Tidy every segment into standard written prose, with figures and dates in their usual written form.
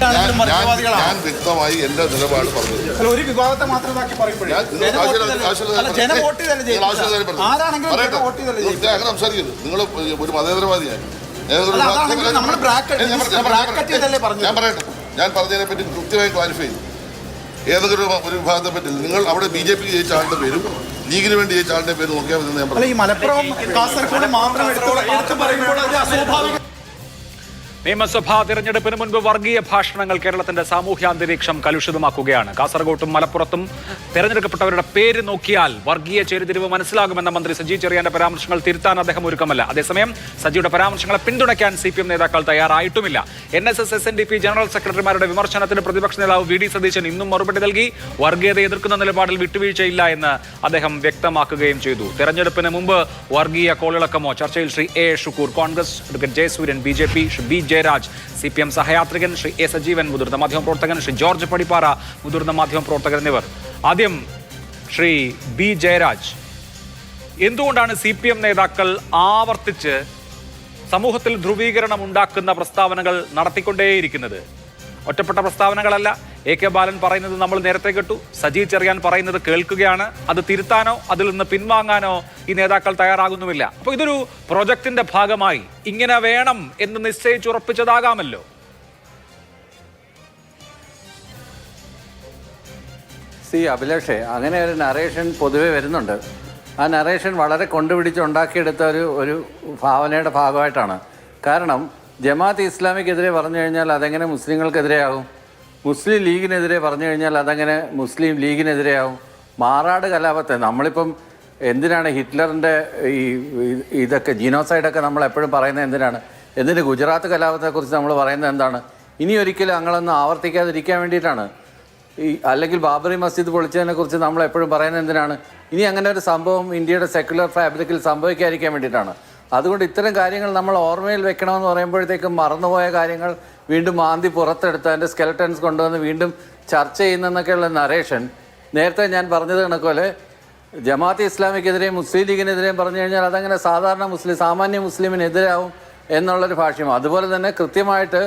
ഞാൻ വ്യക്തമായി എന്റെ നിലപാട് പറഞ്ഞു. ഒരു വിഭാഗത്തെ മാത്രം അങ്ങനെ സംസാരിക്കരുത്. നിങ്ങൾ ഒരു മതേതരവാദിയാണ്. ഞാൻ പറയട്ടെ, ഞാൻ പറഞ്ഞതിനെ പറ്റി കൃത്യമായി ക്ലാരിഫൈ ചെയ്തു. ഏതെങ്കിലും ഒരു വിഭാഗത്തെ പറ്റി നിങ്ങൾ അവിടെ BJP ജയിച്ച ആളുടെ പേരും ലീഗിന് വേണ്ടി ജയിച്ച ആളുടെ പേര് നോക്കിയാൽ മതി. ഞാൻ പറഞ്ഞു. മലപ്പുറം കാസർഗോഡ് മാത്രം എടുത്ത് പറയുമ്പോൾ അസ്വാഭാവിക. നിയമസഭാ തിരഞ്ഞെടുപ്പിന് മുൻപ് വർഗീയ ഭാഷണങ്ങൾ കേരളത്തിന്റെ സാമൂഹ്യാന്തരീക്ഷം കലുഷിതമാക്കുകയാണ്. കാസർഗോട്ടും മലപ്പുറത്തും തെരഞ്ഞെടുക്കപ്പെട്ടവരുടെ പേര് നോക്കിയാൽ വർഗീയ ചേരിതിരിവ് മനസ്സിലാകുമെന്ന മന്ത്രി സജി ചെറിയാന്റെ പരാമർശങ്ങൾ തിരുത്താൻ അദ്ദേഹം ഒരുക്കമല്ല. അതേസമയം സജിയുടെ പരാമർശങ്ങളെ പിന്തുണയ്ക്കാൻ CPM നേതാക്കൾ തയ്യാറായിട്ടുമില്ല. NSS SNDP ജനറൽ സെക്രട്ടറിമാരുടെ വിമർശനത്തിന് പ്രതിപക്ഷ നേതാവ് VD സതീശൻ ഇന്നും മറുപടി നൽകി. വർഗീയത എതിർക്കുന്ന നിലപാടിൽ വിട്ടുവീഴ്ചയില്ല എന്ന് അദ്ദേഹം വ്യക്തമാക്കുകയും ചെയ്തു. തെരഞ്ഞെടുപ്പിന് മുമ്പ് വർഗീയ കോളിളക്കമോ? ചർച്ചയിൽ Shri A Shukkur, Congress advocate Jayasuryan, BJP Shri B Jayaraj, CPM സഹയാത്രികൻ ശ്രീ A സജീവൻ, മുതിർന്ന മാധ്യമപ്രവർത്തകൻ ശ്രീ ജോർജ് പടിപ്പാറ, മുതിർന്ന മാധ്യമപ്രവർത്തകൻ എന്നിവർ. ആദ്യം ശ്രീ B ജയരാജ്, എന്തുകൊണ്ടാണ് CPM നേതാക്കൾ ആവർത്തിച്ച് സമൂഹത്തിൽ ധ്രുവീകരണം ഉണ്ടാക്കുന്ന പ്രസ്താവനകൾ നടത്തിക്കൊണ്ടേയിരിക്കുന്നത്? ഒറ്റപ്പെട്ട പ്രസ്താവനകളല്ല. AK ബാലൻ പറയുന്നത് നമ്മൾ നേരത്തെ കേട്ടു. സജി ചെറിയാൻ പറയുന്നത് കേൾക്കുകയാണ്. അത് തിരുത്താനോ അതിൽ നിന്ന് പിൻവാങ്ങാനോ ഈ നേതാക്കൾ തയ്യാറാകുന്നുമില്ല. അപ്പോൾ ഇതൊരു പ്രൊജക്ടിന്റെ ഭാഗമായി ഇങ്ങനെ വേണം എന്ന് നിശ്ചയിച്ചുറപ്പിച്ചതാകാമല്ലോ. അഭിലാഷേ, അങ്ങനെ ഒരു നറേഷൻ പൊതുവെ വരുന്നുണ്ട്. ആ നറേഷൻ വളരെ കൊണ്ടുപിടിച്ചുണ്ടാക്കിയെടുത്ത ഒരു ഭാവനയുടെ ഭാഗമായിട്ടാണ്. കാരണം ജമാഅത്ത് ഇസ്ലാമിക്കെതിരെ പറഞ്ഞു കഴിഞ്ഞാൽ അതെങ്ങനെ മുസ്ലിങ്ങൾക്കെതിരെയാകും? മുസ്ലിം ലീഗിനെതിരെ പറഞ്ഞു കഴിഞ്ഞാൽ അതെങ്ങനെ മുസ്ലിം ലീഗിനെതിരെയാകും? മാറാട് കലാപത്തെ നമ്മളിപ്പം എന്തിനാണ് ഹിറ്റ്ലറിൻ്റെ ഇതൊക്കെ ജീനോസൈഡൊക്കെ നമ്മൾ എപ്പോഴും പറയുന്നത് എന്തിനാണ്? എന്തിന് ഗുജറാത്ത് കലാപത്തെക്കുറിച്ച് നമ്മൾ പറയുന്നത് എന്താണ്? ഇനി ഒരിക്കലും ഞങ്ങളൊന്നും ആവർത്തിക്കാതിരിക്കാൻ വേണ്ടിയിട്ടാണ്. അല്ലെങ്കിൽ ബാബറി മസ്ജിദ് പൊളിച്ചതിനെക്കുറിച്ച് നമ്മൾ എപ്പോഴും പറയുന്നത് എന്തിനാണ്? ഇനി അങ്ങനെ ഒരു സംഭവം ഇന്ത്യയുടെ സെക്യുലർ ഫാബ്രിക്കിൽ സംഭവിക്കാതിരിക്കാൻ വേണ്ടിയിട്ടാണ്. അതുകൊണ്ട് ഇത്തരം കാര്യങ്ങൾ നമ്മൾ ഓർമ്മയിൽ വെക്കണമെന്ന് പറയുമ്പോഴത്തേക്കും മറന്നുപോയ കാര്യങ്ങൾ വീണ്ടും മാന്തി പുറത്തെടുത്ത് അതിൻ്റെ സ്കെലറ്റൻസ് കൊണ്ടുവന്ന് വീണ്ടും ചർച്ച ചെയ്യുന്നതെന്നൊക്കെയുള്ള നറേഷൻ നേരത്തെ ഞാൻ പറഞ്ഞത് കണക്കുപോലെ ജമാഅത്ത് ഇസ്ലാമിക്കെതിരെയും മുസ്ലിം ലീഗിനെതിരെയും പറഞ്ഞു കഴിഞ്ഞാൽ അതങ്ങനെ സാമാന്യ മുസ്ലിമിനെതിരാവും എന്നുള്ളൊരു ഭാഷ്യം. അതുപോലെ തന്നെ കൃത്യമായിട്ട്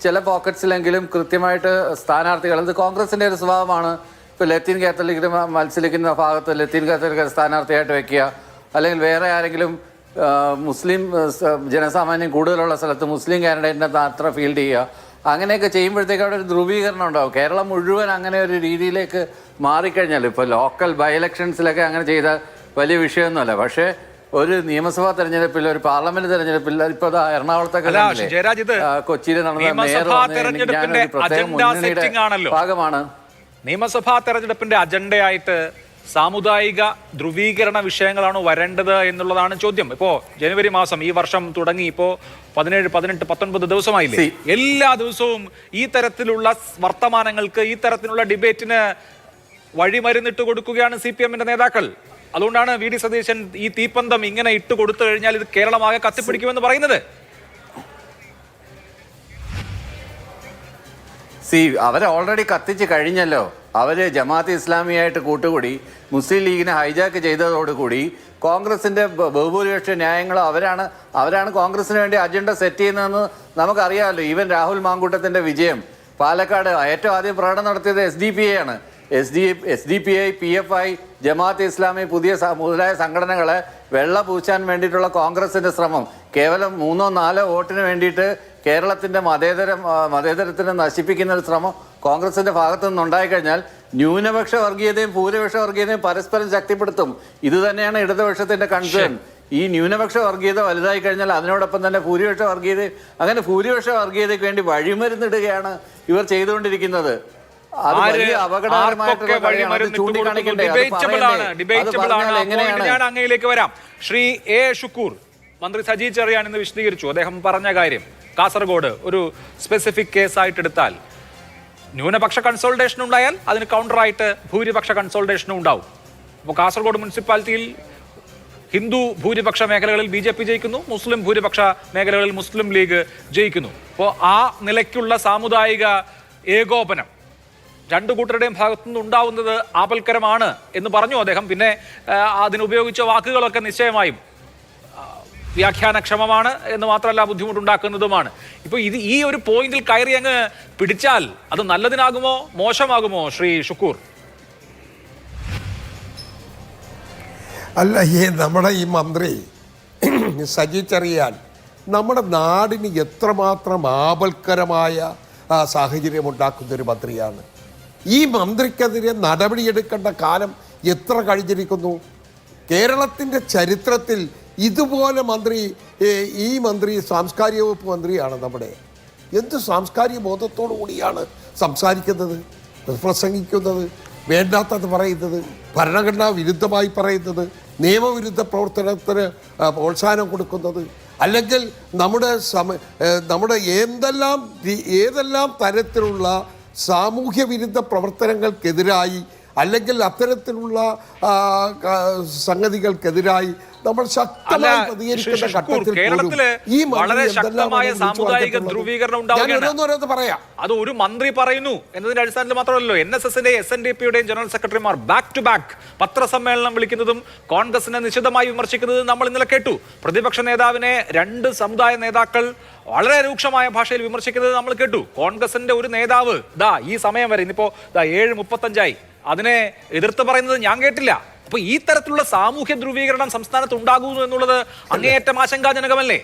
ചില പോക്കറ്റ്സിലെങ്കിലും കൃത്യമായിട്ട് സ്ഥാനാർത്ഥികൾ, ഇത് കോൺഗ്രസിൻ്റെ ഒരു സ്വഭാവമാണ്. ഇപ്പോൾ ലത്തീൻ കാത്തലിക്കിന് മത്സരിക്കുന്ന ഭാഗത്ത് ലത്തീൻ കാത്തലിക് സ്ഥാനാർത്ഥിയായിട്ട് വെക്കുക, അല്ലെങ്കിൽ വേറെ ആരെങ്കിലും മുസ്ലിം ജനസാമാന്യം കൂടുതലുള്ള സ്ഥലത്ത് മുസ്ലിം കാൻഡിഡേറ്റിനെ അത്ര ഫീൽഡ് ചെയ്യുക. അങ്ങനെയൊക്കെ ചെയ്യുമ്പോഴത്തേക്ക് അവിടെ ഒരു ധ്രുവീകരണം ഉണ്ടാവും. കേരളം മുഴുവൻ അങ്ങനെ ഒരു രീതിയിലേക്ക് മാറിക്കഴിഞ്ഞാൽ ഇപ്പോൾ ലോക്കൽ ബൈ ഇലക്ഷൻസിലൊക്കെ അങ്ങനെ ചെയ്താൽ വലിയ വിഷയമൊന്നുമല്ല. പക്ഷേ ഒരു നിയമസഭാ തെരഞ്ഞെടുപ്പിൽ, ഒരു പാർലമെന്റ് തെരഞ്ഞെടുപ്പിൽ, ഇപ്പൊ എറണാകുളത്തൊക്കെ കൊച്ചിയിൽ നടന്ന ഭാഗമാണ്. നിയമസഭാ തെരഞ്ഞെടുപ്പിന്റെ അജണ്ടയായിട്ട് സാമുദായിക ധ്രുവീകരണ വിഷയങ്ങളാണ് വരേണ്ടത് എന്നുള്ളതാണ് ചോദ്യം. ഇപ്പോ ജനുവരി മാസം ഈ വർഷം തുടങ്ങി ഇപ്പോ 17, 18, 19 ദിവസമായില്ലേ? എല്ലാ ദിവസവും ഈ തരത്തിലുള്ള വർത്തമാനങ്ങൾക്ക്, ഈ തരത്തിലുള്ള ഡിബേറ്റിന് വഴിമരുന്നിട്ട് കൊടുക്കുകയാണ് CPM-ന്റെ നേതാക്കൾ. അതുകൊണ്ടാണ് VD സതീശൻ ഈ തീപ്പന്തം ഇങ്ങനെ ഇട്ട് കൊടുത്തു കഴിഞ്ഞാൽ ഇത് കേരളമാകെ കത്തിപ്പിടിക്കുമെന്ന് പറയുന്നത്. അവരെ ഓൾറെഡി കത്തിച്ച് കഴിഞ്ഞല്ലോ. അവര് ജമാഅത്ത് ഇസ്ലാമിയായിട്ട് കൂട്ടുകൂടി മുസ്ലിം ലീഗിനെ ഹൈജാക്ക് ചെയ്തതോടുകൂടി കോൺഗ്രസിന്റെ ബഹുഭൂരിപക്ഷ ന്യായങ്ങളും അവരാണ് കോൺഗ്രസിന് വേണ്ടി അജണ്ട സെറ്റ് ചെയ്യുന്നതെന്ന് നമുക്കറിയാമല്ലോ. ഈവൻ രാഹുൽ മാങ്കൂട്ടത്തിന്റെ വിജയം പാലക്കാട് ഏറ്റവും ആദ്യം പ്രകടനം നടത്തിയത് SDPI ആണ്. SDPI, PFI, ജമാഅത്ത് ഇസ്ലാമി, മുതലായ സംഘടനകളെ വെള്ള പൂശാൻ വേണ്ടിയിട്ടുള്ള കോൺഗ്രസിന്റെ ശ്രമം കേവലം 3-4 വോട്ടിന് വേണ്ടിയിട്ട് കേരളത്തിന്റെ മതേതരത്തിനെ നശിപ്പിക്കുന്ന ഒരു ശ്രമം കോൺഗ്രസിന്റെ ഭാഗത്തു നിന്നുണ്ടായിക്കഴിഞ്ഞാൽ ന്യൂനപക്ഷ വർഗീയതയും ഭൂരിപക്ഷ വർഗീയതയും പരസ്പരം ശക്തിപ്പെടുത്തും. ഇത് തന്നെയാണ് ഇടതുപക്ഷത്തിന്റെ കൺസേൺ. ഈ ന്യൂനപക്ഷ വർഗീയത വലുതായി കഴിഞ്ഞാൽ അതിനോടൊപ്പം തന്നെ ഭൂരിപക്ഷ വർഗീയതയ്ക്ക് വേണ്ടി വഴിമരുന്നിടുകയാണ് ഇവർ ചെയ്തുകൊണ്ടിരിക്കുന്നത്. ഞാൻ അങ്ങയിലേക്ക് വരാം. ശ്രീ A ഷുക്കൂർ, മന്ത്രി സജി ചെറിയാൻ ഇന്ന് വിശദീകരിച്ചു. അദ്ദേഹം പറഞ്ഞ കാര്യം കാസർഗോഡ് ഒരു സ്പെസിഫിക് കേസായിട്ട് എടുത്താൽ ന്യൂനപക്ഷ കൺസോൾട്ടേഷൻ ഉണ്ടായാൽ അതിന് കൗണ്ടറായിട്ട് ഭൂരിപക്ഷ കൺസോൾട്ടേഷനും ഉണ്ടാവും. അപ്പോൾ കാസർഗോഡ് മുനിസിപ്പാലിറ്റിയിൽ ഹിന്ദു ഭൂരിപക്ഷ മേഖലകളിൽ BJP ജയിക്കുന്നു, മുസ്ലിം ഭൂരിപക്ഷ മേഖലകളിൽ മുസ്ലിം ലീഗ് ജയിക്കുന്നു. അപ്പോൾ ആ നിലയ്ക്കുള്ള സാമുദായിക ഏകോപനം രണ്ടു കൂട്ടരുടെയും ഭാഗത്തുനിന്ന് ഉണ്ടാവുന്നത് ആപൽക്കരമാണ് എന്ന് പറഞ്ഞു അദ്ദേഹം. പിന്നെ അതിനുപയോഗിച്ച വാക്കുകളൊക്കെ നിശ്ചയമായും വ്യാഖ്യാനക്ഷമമാണ് എന്ന് മാത്രമല്ല ബുദ്ധിമുട്ടുണ്ടാക്കുന്നതുമാണ്. ഇപ്പോൾ ഈ ഒരു പോയിന്റിൽ കയറി അങ്ങ് പിടിച്ചാൽ അത് നല്ലതിനാകുമോ മോശമാകുമോ ശ്രീ ഷുക്കൂർ? അല്ല, നമ്മുടെ ഈ മന്ത്രി സജി ചെറിയാൻ നമ്മുടെ നാടിന് എത്രമാത്രം ആപൽക്കരമായ സാഹചര്യം ഉണ്ടാക്കുന്നൊരു മന്ത്രിയാണ്. ഈ മന്ത്രിക്കെതിരെ നടപടിയെടുക്കേണ്ട കാലം എത്ര കഴിഞ്ഞിരിക്കുന്നു? കേരളത്തിൻ്റെ ചരിത്രത്തിൽ ഇതുപോലെ ഈ മന്ത്രി സാംസ്കാരിക വകുപ്പ് മന്ത്രിയാണ്. നമ്മുടെ എന്ത് സാംസ്കാരിക ബോധത്തോടു കൂടിയാണ് സംസാരിക്കുന്നത്, പ്രസംഗിക്കുന്നത്, വേണ്ടാത്തത് പറയുന്നത്, ഭരണഘടനാ വിരുദ്ധമായി പറയുന്നത്, നിയമവിരുദ്ധ പ്രവർത്തനത്തിന് പ്രോത്സാഹനം കൊടുക്കുന്നത്, അല്ലെങ്കിൽ നമ്മുടെ ഏതെല്ലാം തരത്തിലുള്ള സാമൂഹ്യ വിരുദ്ധ പ്രവർത്തനങ്ങൾക്കെതിരായി അല്ലെങ്കിൽ അത്തരത്തിലുള്ള സംഗതികൾക്കെതിരായി നമ്മൾ ശക്തമായി പ്രതികരിക്കുന്ന ഘട്ടത്തിൽ വളരെ ശക്തമായ സാമുദായിക ധ്രുവീകരണം പറയാം. അത് ഒരു മന്ത്രി പറയുന്നു എന്നതിന്റെ അടിസ്ഥാനത്തിൽ മാത്രമല്ലല്ലോ NSSന്റെയും SNDPയുടെയും ജനറൽ സെക്രട്ടറിമാർ ബാക്ക് ടു ബാക്ക് പത്രസമ്മേളനം വിളിക്കുന്നതും കോൺഗ്രസിനെ നിശിതമായി വിമർശിക്കുന്നതും നമ്മൾ ഇന്നലെ കേട്ടു. പ്രതിപക്ഷ നേതാവിനെ 2 സമുദായ നേതാക്കൾ വളരെ രൂക്ഷമായ ഭാഷയിൽ വിമർശിക്കുന്നത് നമ്മൾ കേട്ടു. കോൺഗ്രസിന്റെ ഒരു നേതാവ് ഈ സമയം വരെ ഇന്നിപ്പോ 7:35 അതിനെ എതിർത്ത് പറയുന്നത് ഞാൻ കേട്ടില്ല. അപ്പൊ ഈ തരത്തിലുള്ള സാമൂഹ്യ ധ്രുവീകരണം സംസ്ഥാനത്ത് ഉണ്ടാകുന്നു എന്നുള്ളത് അങ്ങേയറ്റം ആശങ്കാജനകമല്ലേ?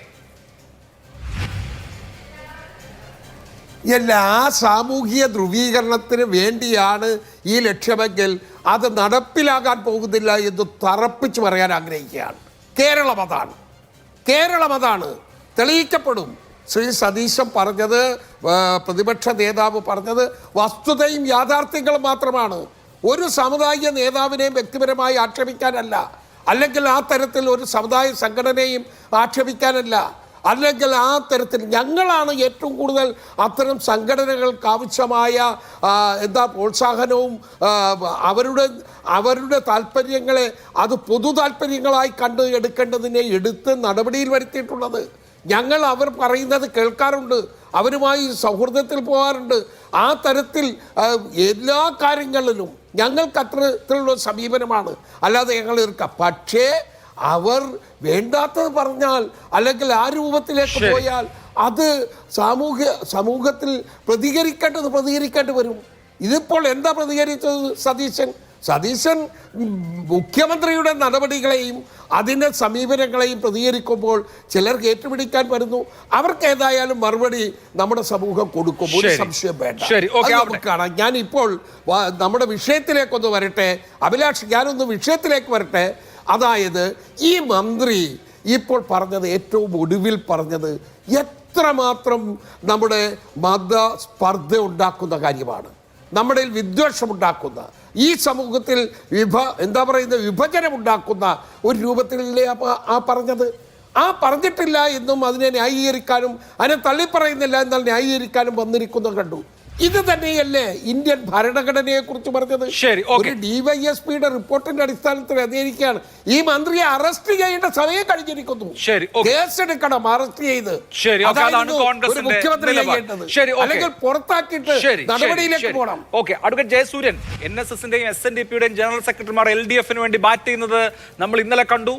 എല്ലാ സാമൂഹിക ധ്രുവീകരണത്തിന് വേണ്ടിയാണ് ഈ ലക്ഷ്യമെങ്കിൽ അത് നടപ്പിലാകാൻ പോകുന്നില്ല എന്ന് തറപ്പിച്ച് പറയാൻ ആഗ്രഹിക്കുകയാണ്. കേരളം അതാണ് തെളിയിക്കപ്പെടും. ശ്രീ സതീശൻ പറഞ്ഞത്, പ്രതിപക്ഷ നേതാവ് പറഞ്ഞത് വസ്തുതയും യാഥാർത്ഥ്യങ്ങളും മാത്രമാണ്. ഒരു സാമുദായിക നേതാവിനെയും വ്യക്തിപരമായി ആക്ഷേപിക്കാനല്ല, അല്ലെങ്കിൽ ആ തരത്തിൽ ഒരു സമുദായ സംഘടനയും ആക്ഷേപിക്കാനല്ല, അല്ലെങ്കിൽ ആ തരത്തിൽ ഞങ്ങളാണ് ഏറ്റവും കൂടുതൽ അത്തരം സംഘടനകൾക്ക് ആവശ്യമായ പ്രോത്സാഹനവും അവരുടെ താല്പര്യങ്ങളെ അത് പൊതു താല്പര്യങ്ങളായി കണ്ട് എടുക്കേണ്ടതിനെ എടുത്ത് നടപടിയിൽ വരുത്തിയിട്ടുള്ളത്. ഞങ്ങൾ അവർ പറയുന്നത് കേൾക്കാറുണ്ട്, അവരുമായി സൗഹൃദത്തിൽ പോകാറുണ്ട്. ആ തരത്തിൽ എല്ലാ കാര്യങ്ങളിലും ഞങ്ങൾക്ക് അത്തരത്തിലുള്ള സമീപനമാണ്, അല്ലാതെ ഞങ്ങൾ എതിർക്കാം. പക്ഷേ അവർ വേണ്ടാത്തത് പറഞ്ഞാൽ അല്ലെങ്കിൽ ആ രൂപത്തിലേക്ക് പോയാൽ അത് സമൂഹത്തിൽ പ്രതികരിക്കേണ്ടി വരും. ഇതിപ്പോൾ എന്താ പ്രതികരിച്ചത് സതീശൻ മുഖ്യമന്ത്രിയുടെ നടപടികളെയും അതിൻ്റെ സമീപനങ്ങളെയും പ്രതികരിക്കുമ്പോൾ ചിലർക്ക് ഏറ്റുപിടിക്കാൻ വരുന്നു. അവർക്ക് ഏതായാലും മറുപടി നമ്മുടെ സമൂഹം കൊടുക്കും, ഒരു സംശയം വേണ്ട. ഞാനിപ്പോൾ നമ്മുടെ വിഷയത്തിലേക്കൊന്ന് വരട്ടെ അഭിലാഷ്, ഞാനൊന്ന് വിഷയത്തിലേക്ക് വരട്ടെ. അതായത് ഈ മന്ത്രി ഇപ്പോൾ പറഞ്ഞത്, ഏറ്റവും ഒടുവിൽ പറഞ്ഞത് എത്രമാത്രം നമ്മുടെ മതസ്പർദ്ധ ഉണ്ടാക്കുന്ന കാര്യമാണ്, നമ്മുടെ വിദ്വേഷമുണ്ടാക്കുന്ന, ഈ സമൂഹത്തിൽ വിഭജനമുണ്ടാക്കുന്ന ഒരു രൂപത്തിലല്ലേ പറഞ്ഞത്. പറഞ്ഞിട്ടില്ല എന്നും അതിനെ ന്യായീകരിക്കാനും അതിനെ തള്ളിപ്പറയുന്നില്ല എന്നാൽ ന്യായീകരിക്കാനും വന്നിരിക്കുന്നത് കണ്ടു. ഇത് തന്നെയല്ലേ ഇന്ത്യൻ ഭരണഘടനയെ കുറിച്ച് പറഞ്ഞത്? ഒരു DYSPയുടെ റിപ്പോർട്ടിന്റെ അടിസ്ഥാനത്തിൽ അധികരിക്കുകയാണ്. ഈ മന്ത്രിയെ അറസ്റ്റ് ചെയ്യേണ്ട സമയം കഴിഞ്ഞിരിക്കുന്നു. കേസെടുക്കണം, അറസ്റ്റ് ചെയ്ത് ഒരു മുഖ്യമന്ത്രി ചെയ്യേണ്ടത്, അല്ലെങ്കിൽ പുറത്താക്കിയിട്ട് നടപടിയിലേക്ക് പോകണം. അഡ്വക്കേറ്റ് ജയസൂര്യൻ, NSSന്റെയും SNDPയുടെയും ജനറൽ സെക്രട്ടറിമാർ LDFന് വേണ്ടി ബാറ്റ് ചെയ്യുന്നത് നമ്മൾ ഇന്നലെ കണ്ടു.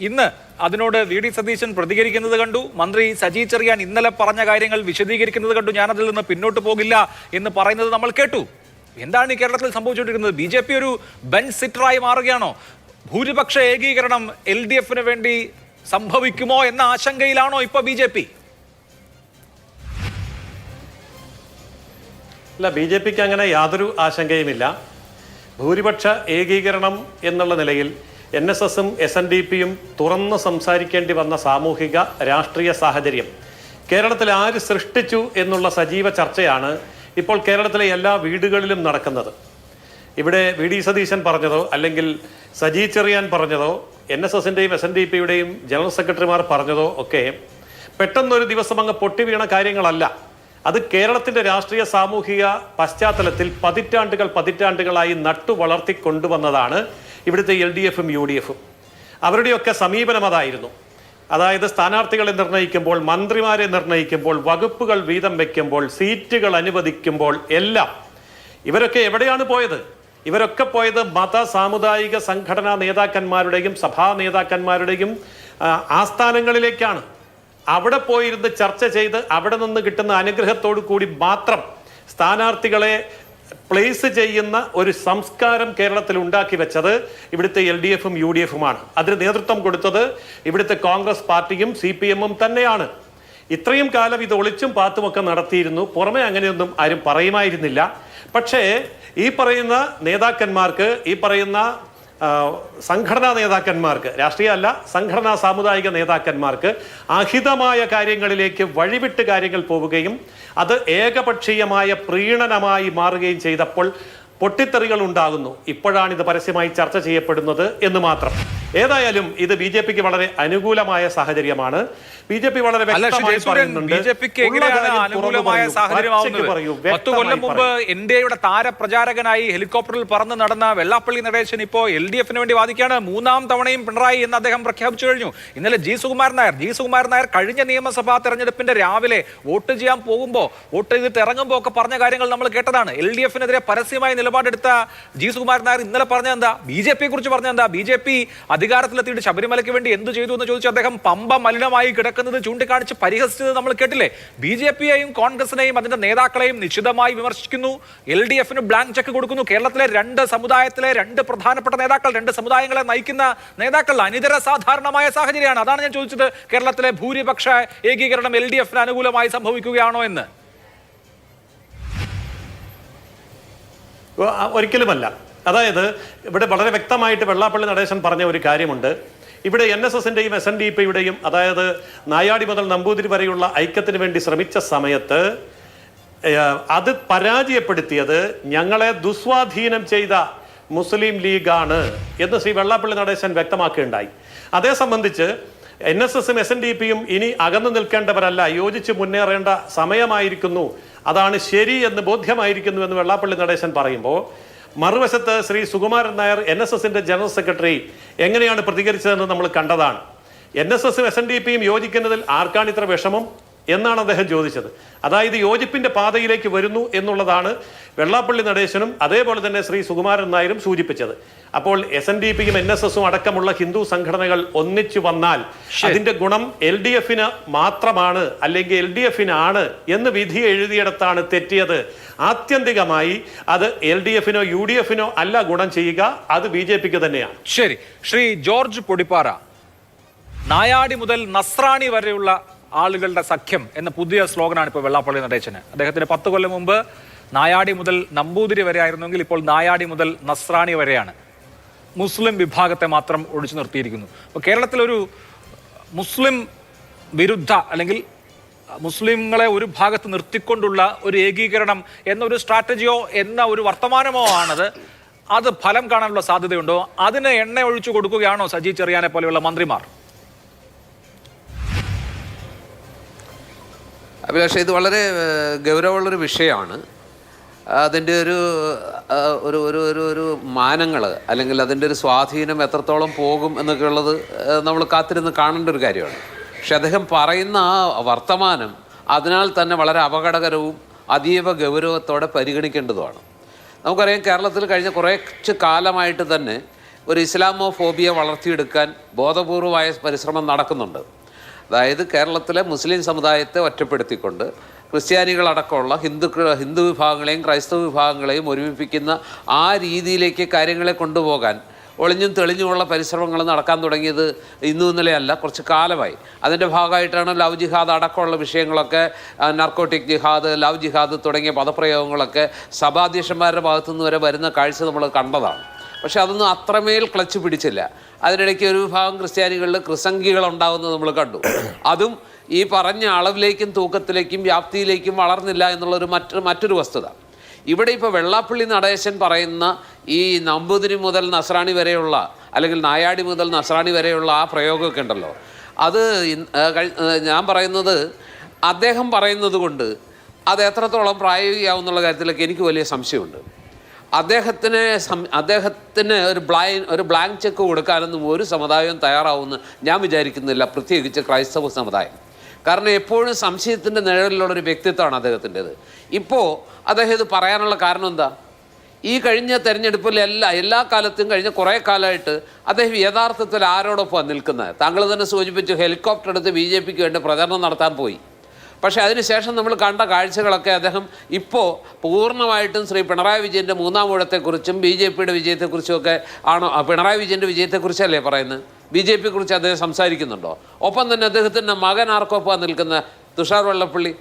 ഇന്ന് അതിനോട് VD സതീശൻ പ്രതികരിക്കുന്നത് കണ്ടു. മന്ത്രി സജി ചെറിയാൻ ഇന്നലെ പറഞ്ഞ കാര്യങ്ങൾ വിശദീകരിക്കുന്നത് കണ്ടു. ഞാനതിൽ നിന്ന് പിന്നോട്ട് പോകില്ല എന്ന് പറയുന്നത് നമ്മൾ കേട്ടു. എന്താണ് ഈ കേരളത്തിൽ സംഭവിച്ചുകൊണ്ടിരിക്കുന്നത്? BJP ഒരു ബെഞ്ച് സിറ്ററായി മാറുകയാണോ? ഭൂരിപക്ഷ ഏകീകരണം LDFന് വേണ്ടി സംഭവിക്കുമോ എന്ന ആശങ്കയിലാണോ ഇപ്പൊ BJP? അല്ല, BJPക്ക് അങ്ങനെ യാതൊരു ആശങ്കയുമില്ല. ഭൂരിപക്ഷ ഏകീകരണം എന്നുള്ള നിലയിൽ NSSും SNDPയും തുറന്ന് സംസാരിക്കേണ്ടി വന്ന സാമൂഹിക രാഷ്ട്രീയ സാഹചര്യം കേരളത്തിൽ ആര് സൃഷ്ടിച്ചു എന്നുള്ള സജീവ ചർച്ചയാണ് ഇപ്പോൾ കേരളത്തിലെ എല്ലാ വീടുകളിലും നടക്കുന്നത്. ഇവിടെ VD സതീശൻ പറഞ്ഞതോ അല്ലെങ്കിൽ സജി ചെറിയാൻ പറഞ്ഞതോ NSSന്റെയും SNDPയുടെയും ജനറൽ സെക്രട്ടറിമാർ പറഞ്ഞതോ ഒക്കെ പെട്ടെന്നൊരു ദിവസം അങ്ങ് പൊട്ടി വീണ കാര്യങ്ങളല്ല. അത് കേരളത്തിൻ്റെ രാഷ്ട്രീയ സാമൂഹിക പശ്ചാത്തലത്തിൽ പതിറ്റാണ്ടുകളായി നട്ടു വളർത്തിക്കൊണ്ടുവന്നതാണ് ഇവിടുത്തെ LDFും UDFും. അവരുടെയൊക്കെ സമീപനം അതായിരുന്നു. അതായത് സ്ഥാനാർത്ഥികളെ നിർണ്ണയിക്കുമ്പോൾ, മന്ത്രിമാരെ നിർണ്ണയിക്കുമ്പോൾ, വകുപ്പുകൾ വീതം വയ്ക്കുമ്പോൾ, സീറ്റുകൾ അനുവദിക്കുമ്പോൾ എല്ലാം ഇവരൊക്കെ എവിടെയാണ് പോയത്? ഇവരൊക്കെ പോയത് മത സാമുദായിക സംഘടനാ നേതാക്കന്മാരുടെയും സഭാ നേതാക്കന്മാരുടെയും ആസ്ഥാനങ്ങളിലേക്കാണ്. അവിടെ പോയിരുന്ന് ചർച്ച ചെയ്ത് അവിടെ നിന്ന് കിട്ടുന്ന അനുഗ്രഹത്തോടു കൂടി മാത്രം സ്ഥാനാർത്ഥികളെ പ്ലേസ് ചെയ്യുന്ന ഒരു സംസ്കാരം കേരളത്തിൽ ഉണ്ടാക്കി വെച്ചത് ഇവിടുത്തെ LDFും UDFുമാണ്. അതിന് നേതൃത്വം കൊടുത്തത് ഇവിടുത്തെ കോൺഗ്രസ് പാർട്ടിയും CPM-ഉം തന്നെയാണ്. ഇത്രയും കാലം ഇത് ഒളിച്ചും പാത്തുമൊക്കെ നടത്തിയിരുന്നു. പുറമെ അങ്ങനെയൊന്നും ആരും പറയുമായിരുന്നില്ല. പക്ഷേ ഈ പറയുന്ന നേതാക്കന്മാർക്ക്, ഈ പറയുന്ന സംഘടനാ നേതാക്കന്മാർക്ക്, രാഷ്ട്രീയ അല്ല സംഘടനാ സാമുദായിക നേതാക്കന്മാർക്ക് അഹിതമായ കാര്യങ്ങളിലേക്ക് വഴിവിട്ട് കാര്യങ്ങൾ പോവുകയും അത് ഏകപക്ഷീയമായ പ്രീണനമായി മാറുകയും ചെയ്തപ്പോൾ പൊട്ടിത്തെറികൾ ഉണ്ടാകുന്നു. ഇപ്പോഴാണ് ഇത് പരസ്യമായി ചർച്ച ചെയ്യപ്പെടുന്നത് എന്ന് മാത്രം. ഏതായാലും ഇത് BJPക്ക് വളരെ അനുകൂലമായ സാഹചര്യമാണ്. BJP വളരെ വ്യക്തമായി പറയുന്നുണ്ട്. BJPക്ക് എങ്ങനെയാണ് അനുകൂലമായ സാഹചര്യമാവുന്നത്? 10 കൊല്ലം മുമ്പ് NDAയുടെ താരപ്രചാരകനായി ഹെലികോപ്റ്ററിൽ പറന്ന് നടന്ന വെള്ളാപ്പള്ളി നടേശൻ ഇപ്പോൾ LDFന് വേണ്ടി വാദിക്കുകയാണ്. 3ാം തവണയും പിണറായി എന്ന് അദ്ദേഹം പ്രഖ്യാപിച്ചു കഴിഞ്ഞു. ഇന്നലെ ജി സുകുമാരൻ നായർ കഴിഞ്ഞ നിയമസഭാ തെരഞ്ഞെടുപ്പിന്റെ രാവിലെ വോട്ട് ചെയ്യാൻ പോകുമ്പോൾ, വോട്ട് ചെയ്തിട്ട് ഇറങ്ങുമ്പോൾ ഒക്കെ പറഞ്ഞ കാര്യങ്ങൾ നമ്മൾ കേട്ടതാണ്. LDFനെതിരെ പരസ്യമായി നിലപാടെടുത്ത ജി സുകുമാരൻ നായർ ഇന്നലെ പറഞ്ഞ എന്താ? BJPയെ കുറിച്ച് പറഞ്ഞ എന്താ? BJP അധികാരത്തിലെത്തിയിട്ട് ശബരിമലയ്ക്ക് വേണ്ടി എന്ത് ചെയ്തു എന്ന് ചോദിച്ചു അദ്ദേഹം പമ്പ മലിനമായി കിടക്കുന്നത് ചൂണ്ടിക്കാണിച്ച് പരിഹസിച്ചത് നമ്മൾ കേട്ടില്ലേ? BJPയെയും കോൺഗ്രസിനെയും അതിന്റെ നേതാക്കളെയും നിശിതമായി വിമർശിക്കുന്നു. LDFന് ബ്ലാങ്ക് ചെക്ക് കൊടുക്കുന്നു. കേരളത്തിലെ 2 സമുദായത്തിലെ 2 പ്രധാനപ്പെട്ട നേതാക്കൾ, 2 സമുദായങ്ങളെ നയിക്കുന്ന നേതാക്കൾ അനിതര സാധാരണമായ സാഹചര്യമാണ്. അതാണ് ഞാൻ ചോദിച്ചത്. കേരളത്തിലെ ഭൂരിപക്ഷ ഏകീകരണം LDFന് അനുകൂലമായി സംഭവിക്കുകയാണോ എന്ന്. ഒരിക്കലുമല്ല. അതായത് ഇവിടെ വളരെ വ്യക്തമായിട്ട് വെള്ളാപ്പള്ളി നടേശൻ പറഞ്ഞ ഒരു കാര്യമുണ്ട്. ഇവിടെ NSSന്റെയും SNDPയുടെയും, അതായത് നായാടി മുതൽ നമ്പൂതിരി വരെയുള്ള ഐക്യത്തിന് വേണ്ടി ശ്രമിച്ച സമയത്ത് അത് പരാജയപ്പെടുത്തിയത് ഞങ്ങളെ ദുസ്വാധീനം ചെയ്ത മുസ്ലിം ലീഗാണ് എന്ന് ശ്രീ വെള്ളാപ്പള്ളി നടേശൻ വ്യക്തമാക്കുകയുണ്ടായി. അതേ സംബന്ധിച്ച് NSSും SNDPയും ഇനി അകന്നു നിൽക്കേണ്ടവരല്ല, യോജിച്ച് മുന്നേറേണ്ട സമയമായിരിക്കുന്നു, അതാണ് ശരി എന്ന് ബോധ്യമായിരിക്കുന്നു എന്ന് വെള്ളാപ്പള്ളി നടേശൻ പറയുമ്പോൾ, മറുവശത്ത് ശ്രീ സുകുമാരൻ നായർ NSSന്റെ ജനറൽ സെക്രട്ടറി എങ്ങനെയാണ് പ്രതികരിച്ചതെന്ന് നമ്മൾ കണ്ടതാണ്. NSSും SNDPയും യോജിക്കുന്നതിൽ ആർക്കാണ് ഇത്ര വിഷമം എന്നാണ് അദ്ദേഹം ചോദിച്ചത്. അതായത് യോജിപ്പിന്റെ പാതയിലേക്ക് വരുന്നു എന്നുള്ളതാണ് വെള്ളാപ്പള്ളി നടേശനും അതേപോലെ തന്നെ ശ്രീ സുകുമാരൻ നായരും സൂചിപ്പിച്ചത്. അപ്പോൾ SNDPയും NSSും അടക്കമുള്ള ഹിന്ദു സംഘടനകൾ ഒന്നിച്ചു വന്നാൽ അതിന്റെ ഗുണം LDFന് മാത്രമാണ്, അല്ലെങ്കിൽ LDFനാണ് എന്ന് വിധി എഴുതിയിടത്താണ് തെറ്റിയത്. ആത്യന്തികമായി അത് LDFനോ UDFനോ അല്ല ഗുണം ചെയ്യുക, അത് BJPക്ക് തന്നെയാണ്. ശരി, ശ്രീ ജോർജ് പൊടിപ്പാറ, നായാടി മുതൽ നസ്രാണി വരെയുള്ള ആളുകളുടെ സഖ്യം എന്ന പുതിയ സ്ലോഗനാണ് ഇപ്പോൾ വെള്ളാപ്പള്ളി നടേശന്. അദ്ദേഹത്തിന് 10 കൊല്ലം മുമ്പ് നായാടി മുതൽ നമ്പൂതിരി വരെ ആയിരുന്നെങ്കിൽ ഇപ്പോൾ നായാടി മുതൽ നസ്രാണി വരെയാണ്. മുസ്ലിം വിഭാഗത്തെ മാത്രം ഒഴിച്ചു നിർത്തിയിരിക്കുന്നു. അപ്പോൾ കേരളത്തിലൊരു മുസ്ലിം വിരുദ്ധ, അല്ലെങ്കിൽ മുസ്ലിങ്ങളെ ഒരു ഭാഗത്ത് നിർത്തിക്കൊണ്ടുള്ള ഒരു ഏകീകരണം എന്നൊരു സ്ട്രാറ്റജിയോ എന്ന ഒരു വർത്തമാനമോ ആണത്. അത് ഫലം കാണാനുള്ള സാധ്യതയുണ്ടോ? അതിന് എണ്ണ ഒഴിച്ചു കൊടുക്കുകയാണോ സജി ചെറിയാനെ പോലെയുള്ള മന്ത്രിമാർ? അഭിലാഷ്, ഇത് വളരെ ഗൗരവമുള്ളൊരു വിഷയമാണ്. അതിൻ്റെ ഒരു ഒരു ഒരു ഒരു ഒരു മാനങ്ങൾ, അല്ലെങ്കിൽ അതിൻ്റെ ഒരു സ്വാധീനം എത്രത്തോളം പോകും എന്നൊക്കെ ഉള്ളത് നമ്മൾ കാത്തിരുന്ന് കാണേണ്ട ഒരു കാര്യമാണ്. പക്ഷെ അദ്ദേഹം പറയുന്ന ആ വർത്തമാനം അതിനാൽ തന്നെ വളരെ അപകടകരവും അതീവ ഗൗരവത്തോടെ പരിഗണിക്കേണ്ടതുമാണ്. നമുക്കറിയാം, കേരളത്തിൽ കഴിഞ്ഞ കുറച്ച് കാലമായിട്ട് തന്നെ ഒരു ഇസ്ലാമോഫോബിയ വളർത്തിയെടുക്കാൻ ബോധപൂർവമായ പരിശ്രമം നടക്കുന്നുണ്ട്. അതായത് കേരളത്തിലെ മുസ്ലിം സമുദായത്തെ ഒറ്റപ്പെടുത്തിക്കൊണ്ട് ക്രിസ്ത്യാനികളടക്കമുള്ള ഹിന്ദു വിഭാഗങ്ങളെയും ക്രൈസ്തവ വിഭാഗങ്ങളെയും ഒരുമിപ്പിക്കുന്ന ആ രീതിയിലേക്ക് കാര്യങ്ങളെ കൊണ്ടുപോകാൻ ഒളിഞ്ഞും തെളിഞ്ഞുമുള്ള പരിശ്രമങ്ങൾ നടക്കാൻ തുടങ്ങിയത് ഇന്നും ഇന്നലെയല്ല, കുറച്ച് കാലമായി. അതിൻ്റെ ഭാഗമായിട്ടാണ് ലവ് ജിഹാദ് അടക്കമുള്ള വിഷയങ്ങളൊക്കെ, നർക്കോട്ടിക് ജിഹാദ്, ലവ് ജിഹാദ് തുടങ്ങിയ പദപ്രയോഗങ്ങളൊക്കെ സഭാധ്യക്ഷന്മാരുടെ ഭാഗത്തുനിന്ന് വരെ വരുന്ന കാഴ്ച നമ്മൾ കണ്ടതാണ്. പക്ഷെ അതൊന്നും അത്രമേൽ ക്ലച്ച് പിടിച്ചില്ല. അതിനിടയ്ക്ക് ഒരു വിഭാഗം ക്രിസ്ത്യാനികളിൽ ക്രിസംഖികളുണ്ടാകുന്നത് നമ്മൾ കണ്ടു. അതും ഈ പറഞ്ഞ അളവിലേക്കും തൂക്കത്തിലേക്കും വ്യാപ്തിയിലേക്കും വളർന്നില്ല എന്നുള്ളൊരു മറ്റൊരു വസ്തുത. ഇവിടെ ഇപ്പോൾ വെള്ളാപ്പള്ളി നടേശൻ പറയുന്ന ഈ നമ്പൂതിരി മുതൽ നസ്രാണി വരെയുള്ള, അല്ലെങ്കിൽ നായാടി മുതൽ നസ്രാണി വരെയുള്ള ആ പ്രയോഗമൊക്കെ ഉണ്ടല്ലോ, അത് ഞാൻ പറയുന്നത്, അദ്ദേഹം പറയുന്നത് കൊണ്ട് അത് എത്രത്തോളം പ്രായോഗികമാവുന്നുള്ള കാര്യത്തിലൊക്കെ എനിക്ക് വലിയ സംശയമുണ്ട്. അദ്ദേഹത്തിന് ഒരു ബ്ലാങ്ക് ചെക്ക് കൊടുക്കാനൊന്നും ഒരു സമുദായവും തയ്യാറാവുമെന്ന് ഞാൻ വിചാരിക്കുന്നില്ല, പ്രത്യേകിച്ച് ക്രൈസ്തവ സമുദായം. കാരണം എപ്പോഴും സംശയത്തിൻ്റെ നിഴലിലുള്ളൊരു വ്യക്തിത്വമാണ് അദ്ദേഹത്തിൻ്റെത്. ഇപ്പോൾ അദ്ദേഹം ഇത് പറയാനുള്ള കാരണം എന്താ? ഈ കഴിഞ്ഞ തെരഞ്ഞെടുപ്പിൽ എല്ലാ കാലത്തും കഴിഞ്ഞ കുറേ കാലമായിട്ട് അദ്ദേഹം യഥാർത്ഥത്തിൽ ആരോടൊപ്പം നിൽക്കുന്നത്? താങ്കൾ തന്നെ സൂചിപ്പിച്ചു, ഹെലികോപ്റ്റർ എടുത്ത് BJPക്ക് വേണ്ടി പ്രചരണം നടത്താൻ പോയി. പക്ഷേ അതിനുശേഷം നമ്മൾ കണ്ട കാഴ്ചകളൊക്കെ അദ്ദേഹം ഇപ്പോൾ പൂർണ്ണമായിട്ടും ശ്രീ പിണറായി വിജയൻ്റെ മൂന്നാം ഊഴത്തെക്കുറിച്ചും BJPയുടെ വിജയത്തെക്കുറിച്ചുമൊക്കെ ആണോ? പിണറായി വിജയൻ്റെ വിജയത്തെക്കുറിച്ചല്ലേ പറയുന്നത്? BJPയെക്കുറിച്ച് അദ്ദേഹം സംസാരിക്കുന്നുണ്ടോ? ഒപ്പം തന്നെ അദ്ദേഹത്തിൻ്റെ മകൻ ആർക്കൊപ്പം നിൽക്കുന്ന തുഷാർ വെള്ളപ്പള്ളി,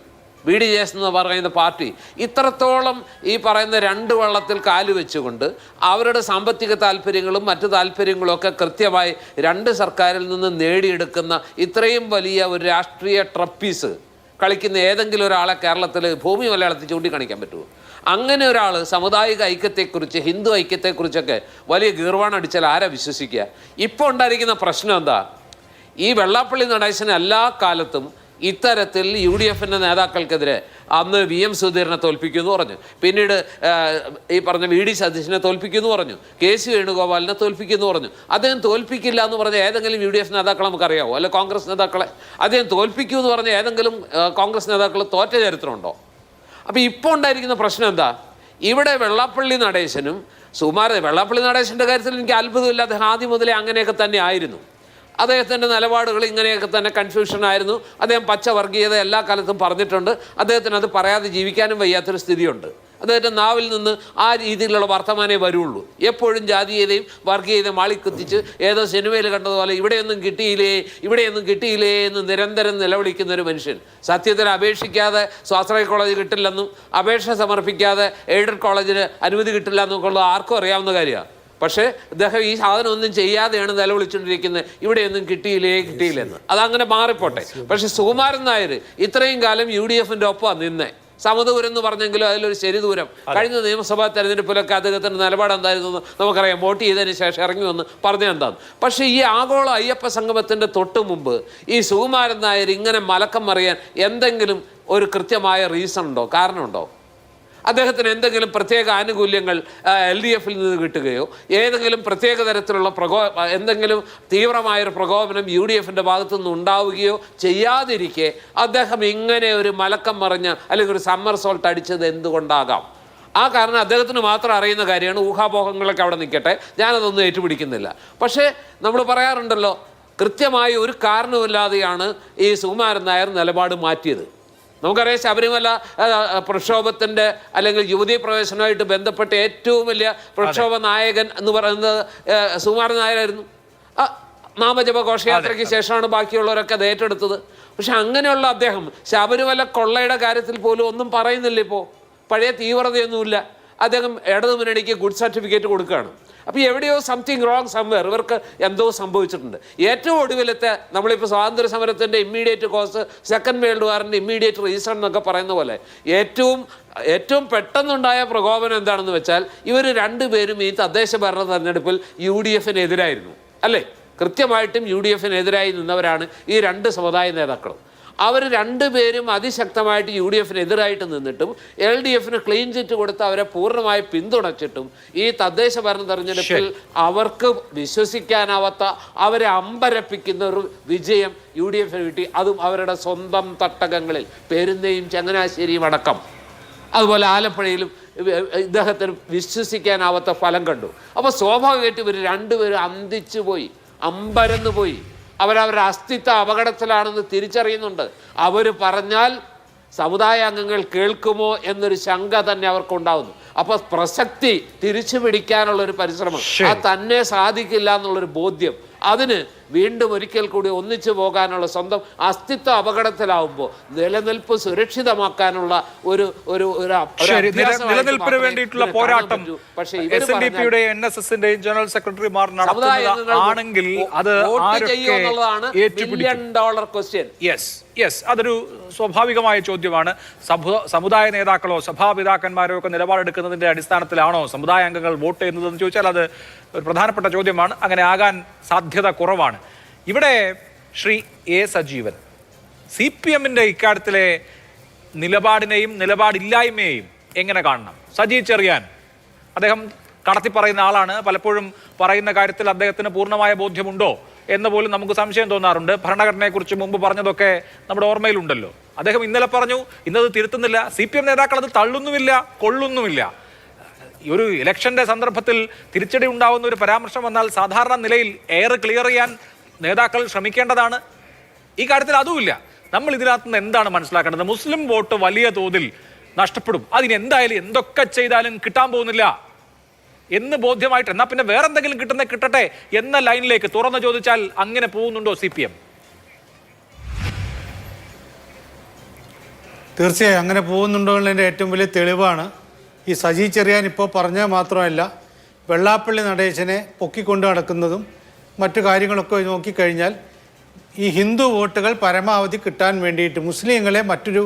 BDJS എന്ന് പറയുന്ന പാർട്ടി ഇത്രത്തോളം ഈ പറയുന്ന രണ്ട് വള്ളത്തിൽ കാല് വെച്ചുകൊണ്ട് അവരുടെ സാമ്പത്തിക താല്പര്യങ്ങളും മറ്റു താല്പര്യങ്ങളും ഒക്കെ കൃത്യമായി രണ്ട് സർക്കാരിൽ നിന്ന് നേടിയെടുക്കുന്ന ഇത്രയും വലിയ ഒരു രാഷ്ട്രീയ ട്രപ്പീസ് കളിക്കുന്ന ഏതെങ്കിലും ഒരാളെ കേരളത്തിൽ ഭൂമി മലയാളത്തിൽ ചൂണ്ടിക്കാണിക്കാൻ പറ്റുമോ? അങ്ങനെ ഒരാൾ സാമുദായിക ഐക്യത്തെക്കുറിച്ച്, ഹിന്ദു ഐക്യത്തെക്കുറിച്ചൊക്കെ വലിയ ഗീർവാണടിച്ചാൽ ആരാ വിശ്വസിക്കുക? ഇപ്പോൾ ഉണ്ടായിരിക്കുന്ന പ്രശ്നം എന്താ? ഈ വെള്ളാപ്പള്ളി നടേശൻ എല്ലാ കാലത്തും ഇത്തരത്തിൽ UDFൻ്റെ നേതാക്കൾക്കെതിരെ അന്ന് VM സുധീരനെ തോൽപ്പിക്കുമെന്ന് പറഞ്ഞു, പിന്നീട് ഈ പറഞ്ഞ VD സതീശനെ തോൽപ്പിക്കുമെന്ന് പറഞ്ഞു, KC വേണുഗോപാലിനെ തോൽപ്പിക്കുമെന്ന് പറഞ്ഞു. അദ്ദേഹം തോൽപ്പിക്കില്ല എന്ന് പറഞ്ഞ ഏതെങ്കിലും UDF നേതാക്കളെ നമുക്കറിയാമോ? അല്ല കോൺഗ്രസ് നേതാക്കളെ അദ്ദേഹം തോൽപ്പിക്കുമെന്ന് പറഞ്ഞ ഏതെങ്കിലും കോൺഗ്രസ് നേതാക്കൾ തോറ്റ ചരിത്രമുണ്ടോ? അപ്പോൾ ഇപ്പോൾ ഉണ്ടായിരിക്കുന്ന പ്രശ്നം എന്താ? ഇവിടെ വെള്ളാപ്പള്ളി നടേശനും വെള്ളാപ്പള്ളി നടേശൻ്റെ കാര്യത്തിൽ എനിക്ക് അത്ഭുതമില്ല. അദ്ദേഹം ആദ്യം മുതലേ അങ്ങനെയൊക്കെ തന്നെ ആയിരുന്നു. അദ്ദേഹത്തിൻ്റെ നിലപാടുകൾ ഇങ്ങനെയൊക്കെ തന്നെ കൺഫ്യൂഷനായിരുന്നു. അദ്ദേഹം പച്ചവർഗീയത എല്ലാ കാലത്തും പറഞ്ഞിട്ടുണ്ട്. അദ്ദേഹത്തിന് അത് പറയാതെ ജീവിക്കാനും വയ്യാത്തൊരു സ്ഥിതിയുണ്ട്. അദ്ദേഹത്തിൻ്റെ നാവിൽ നിന്ന് ആ രീതിയിലുള്ള വർത്തമാനമേ വരുള്ളൂ. എപ്പോഴും ജാതീയതയും വർഗീയതയും മാളിക്കുത്തിച്ച് ഏതോ സിനിമയിൽ കണ്ടതുപോലെ ഇവിടെയൊന്നും കിട്ടിയില്ലേ എന്ന് നിരന്തരം നിലവിളിക്കുന്ന ഒരു മനുഷ്യൻ. സത്യത്തിൽ അപേക്ഷിക്കാതെ സ്വാശ്രയ കോളേജ് കിട്ടില്ലെന്നും അപേക്ഷ സമർപ്പിക്കാതെ എയ്ഡഡ് കോളേജിന് അനുമതി കിട്ടില്ല എന്നൊക്കെയുള്ളത് ആർക്കും അറിയാവുന്ന കാര്യമാണ്. പക്ഷേ അദ്ദേഹം ഈ സാധനം ഒന്നും ചെയ്യാതെയാണ് നിലവിളിച്ചുകൊണ്ടിരിക്കുന്നത്, ഇവിടെയൊന്നും കിട്ടിയില്ലെന്ന്. അതങ്ങനെ മാറിപ്പോട്ടെ. പക്ഷെ സുകുമാരൻ നായർ ഇത്രയും കാലം UDFൻ്റെ ഒപ്പം നിന്നേ സമദൂരം എന്ന് പറഞ്ഞെങ്കിലും അതിലൊരു ശരി ദൂരം. കഴിഞ്ഞ നിയമസഭാ തെരഞ്ഞെടുപ്പിലൊക്കെ അദ്ദേഹത്തിൻ്റെ നിലപാട് എന്തായിരുന്നു നമുക്കറിയാം. വോട്ട് ചെയ്തതിന് ശേഷം ഇറങ്ങി വന്ന് പറഞ്ഞ എന്താണ്. പക്ഷേ ഈ ആഗോള അയ്യപ്പ സംഗമത്തിൻ്റെ തൊട്ട് മുമ്പ് ഈ സുകുമാരൻ നായർ ഇങ്ങനെ മലക്കം മറിയാൻ എന്തെങ്കിലും ഒരു കൃത്യമായ റീസൺ ഉണ്ടോ, കാരണമുണ്ടോ? അദ്ദേഹത്തിന് എന്തെങ്കിലും പ്രത്യേക ആനുകൂല്യങ്ങൾ LDFിൽ നിന്ന് കിട്ടുകയോ ഏതെങ്കിലും പ്രത്യേക തരത്തിലുള്ള എന്തെങ്കിലും തീവ്രമായൊരു പ്രകോപനം UDFൻ്റെ ഭാഗത്തു നിന്ന് ഉണ്ടാവുകയോ ചെയ്യാതിരിക്കെ അദ്ദേഹം ഇങ്ങനെ ഒരു മലക്കം മറിഞ്ഞ അല്ലെങ്കിൽ ഒരു സമ്മർ സോൾട്ട് അടിച്ചത് എന്തുകൊണ്ടാകാം? ആ കാരണം അദ്ദേഹത്തിന് മാത്രം അറിയുന്ന കാര്യമാണ്. ഊഹാപോഹങ്ങളൊക്കെ അവിടെ നിൽക്കട്ടെ, ഞാനതൊന്നും ഏറ്റുപിടിക്കുന്നില്ല. പക്ഷേ നമ്മൾ പറയാറുണ്ടല്ലോ, കൃത്യമായ ഒരു കാരണമില്ലാതെയാണ് ഈ സുകുമാരൻ നായർ നിലപാട് മാറ്റിയത്. നമുക്കറിയാം, ശബരിമല പ്രക്ഷോഭത്തിൻ്റെ അല്ലെങ്കിൽ യുവതീ പ്രവേശനവുമായിട്ട് ബന്ധപ്പെട്ട് ഏറ്റവും വലിയ പ്രക്ഷോഭ നായകൻ എന്ന് പറയുന്നത് സുകുമാരൻ നായരായിരുന്നു. നാമജപ ഘോഷയാത്രയ്ക്ക് ശേഷമാണ് ബാക്കിയുള്ളവരൊക്കെ അത് ഏറ്റെടുത്തത്. പക്ഷെ അങ്ങനെയുള്ള അദ്ദേഹം ശബരിമല കൊള്ളയുടെ കാര്യത്തിൽ പോലും ഒന്നും പറയുന്നില്ല. ഇപ്പോൾ പഴയ തീവ്രതയൊന്നുമില്ല. അദ്ദേഹം ഇടതുമുന്നണിക്ക് ഗുഡ് സർട്ടിഫിക്കറ്റ് കൊടുക്കുകയാണ്. അപ്പോൾ എവിടെയോ സംതിങ് റോങ് സംവെയർ, ഇവർക്ക് എന്തോ സംഭവിച്ചിട്ടുണ്ട്. ഏറ്റവും ഒടുവിലത്തെ നമ്മളിപ്പോൾ സ്വാതന്ത്ര്യ സമരത്തിൻ്റെ ഇമ്മീഡിയറ്റ് കോസ്, സെക്കൻഡ് വേൾഡ് വാറിൻ്റെ ഇമ്മീഡിയറ്റ് റീസൺ എന്നൊക്കെ പറയുന്ന പോലെ ഏറ്റവും പെട്ടെന്നുണ്ടായ പ്രകോപനം എന്താണെന്ന് വെച്ചാൽ ഇവർ രണ്ടുപേരും ഈ തദ്ദേശ ഭരണ തെരഞ്ഞെടുപ്പിൽ UDFനെതിരായിരുന്നു, അല്ലേ? കൃത്യമായിട്ടും UDFനെതിരായി നിന്നവരാണ് ഈ രണ്ട് സമുദായ നേതാക്കളും. അവർ രണ്ടുപേരും അതിശക്തമായിട്ട് UDFനെതിരായിട്ട് നിന്നിട്ടും LDFന് ക്ലീൻ ചിറ്റ് കൊടുത്ത് അവരെ പൂർണ്ണമായി പിന്തുണച്ചിട്ടും ഈ തദ്ദേശ ഭരണ തെരഞ്ഞെടുപ്പിൽ അവർക്ക് വിശ്വസിക്കാനാവാത്ത, അവരെ അമ്പരപ്പിക്കുന്ന ഒരു വിജയം UDFന് കിട്ടി. അതും അവരുടെ സ്വന്തം തട്ടകങ്ങളിൽ, പെരുന്നയും ചങ്ങനാശ്ശേരിയും അടക്കം. അതുപോലെ ആലപ്പുഴയിലും ഇദ്ദേഹത്തിന് വിശ്വസിക്കാനാവാത്ത ഫലം കണ്ടു. അപ്പോൾ സ്വാഭാവികമായിട്ട് ഇവർ രണ്ടുപേരും അന്തിച്ചു പോയി, അമ്പരന്ന് പോയി. അവരവരുടെ അസ്തിത്വ അപകടത്തിലാണെന്ന് തിരിച്ചറിയുന്നുണ്ട്. അവർ പറഞ്ഞാൽ സമുദായ അംഗങ്ങൾ കേൾക്കുമോ എന്നൊരു ശങ്ക തന്നെ അവർക്കുണ്ടാവുന്നു. അപ്പോൾ പ്രസക്തി തിരിച്ചു പിടിക്കാനുള്ളൊരു പരിശ്രമം അത് തന്നെ സാധിക്കില്ല എന്നുള്ളൊരു ബോധ്യം, അതിന് വീണ്ടും ഒരിക്കൽ കൂടി ഒന്നിച്ചു പോകാനുള്ള സ്വന്തം അസ്തിത്വ അപകടത്തിലാവുമ്പോൾ നിലനിൽപ്പ് സുരക്ഷിതമാക്കാനുള്ള നിലനിൽപ്പിന് വേണ്ടിയിട്ടുള്ള പോരാട്ടം SNDPയുടെ NSSന്റെയും ജനറൽ സെക്രട്ടറിമാർ നടത്തുന്നതാണെങ്കിൽ അത് അതൊരു സ്വാഭാവികമായ ചോദ്യമാണ്. സമുദായ നേതാക്കളോ സഭാപിതാക്കന്മാരോ ഒക്കെ നിലപാടെടുക്കുന്നതിന്റെ അടിസ്ഥാനത്തിലാണോ സമുദായ അംഗങ്ങൾ വോട്ട് ചെയ്യുന്നതെന്ന് ചോദിച്ചാൽ അത് ഒരു പ്രധാനപ്പെട്ട ചോദ്യമാണ്. അങ്ങനെ ആകാൻ സാധ്യത കുറവാണ്. ഇവിടെ ശ്രീ A സജീവൻ CPMന്റെ ഇക്കാര്യത്തിലെ നിലപാടിനെയും നിലപാടില്ലായ്മയെയും എങ്ങനെ കാണണം? സജി ചെറിയാൻ അദ്ദേഹം കടത്തി പറയുന്ന ആളാണ്. പലപ്പോഴും പറയുന്ന കാര്യത്തിൽ അദ്ദേഹത്തിന് പൂർണ്ണമായ ബോധ്യമുണ്ടോ എന്ന് പോലും നമുക്ക് സംശയം തോന്നാറുണ്ട്. ഭരണഘടനയെക്കുറിച്ച് മുമ്പ് പറഞ്ഞതൊക്കെ നമ്മുടെ ഓർമ്മയിലുണ്ടല്ലോ. അദ്ദേഹം ഇന്നലെ പറഞ്ഞു, ഇന്നത് തിരുത്തുന്നില്ല. CPM നേതാക്കൾ അത് തള്ളുന്നുമില്ല, കൊള്ളുന്നുമില്ല. ഈ ഒരു ഇലക്ഷന്റെ സന്ദർഭത്തിൽ തിരിച്ചടി ഉണ്ടാവുന്ന ഒരു പരാമർശം വന്നാൽ സാധാരണ നിലയിൽ എയർ ക്ലിയർ ചെയ്യാൻ നേതാക്കൾ ശ്രമിക്കേണ്ടതാണ്. ഈ കാര്യത്തിൽ അതുമില്ല. നമ്മൾ ഇതിനകത്ത് നിന്ന് എന്താണ് മനസ്സിലാക്കേണ്ടത്? മുസ്ലിം വോട്ട് വലിയ തോതിൽ നഷ്ടപ്പെടും, അതിനെന്തായാലും എന്തൊക്കെ ചെയ്താലും കിട്ടാൻ പോകുന്നില്ല എന്ന് ബോധ്യമായിട്ട് എന്നാൽ പിന്നെ വേറെ എന്തെങ്കിലും കിട്ടട്ടെ എന്ന ലൈനിലേക്ക് തുറന്നു ചോദിച്ചാൽ അങ്ങനെ പോകുന്നുണ്ടോ CPM? തീർച്ചയായും അങ്ങനെ പോകുന്നുണ്ടോ എന്നതിൻ്റെ ഏറ്റവും വലിയ തെളിവാണ് ഈ സജി ചെറിയാൻ ഇപ്പോൾ പറഞ്ഞത് മാത്രമല്ല, വെള്ളാപ്പള്ളി നടേശനെ പൊക്കിക്കൊണ്ട് നടക്കുന്നതും മറ്റു കാര്യങ്ങളൊക്കെ നോക്കിക്കഴിഞ്ഞാൽ ഈ ഹിന്ദു വോട്ടുകൾ പരമാവധി കിട്ടാൻ വേണ്ടിയിട്ട് മുസ്ലിങ്ങളെ മറ്റൊരു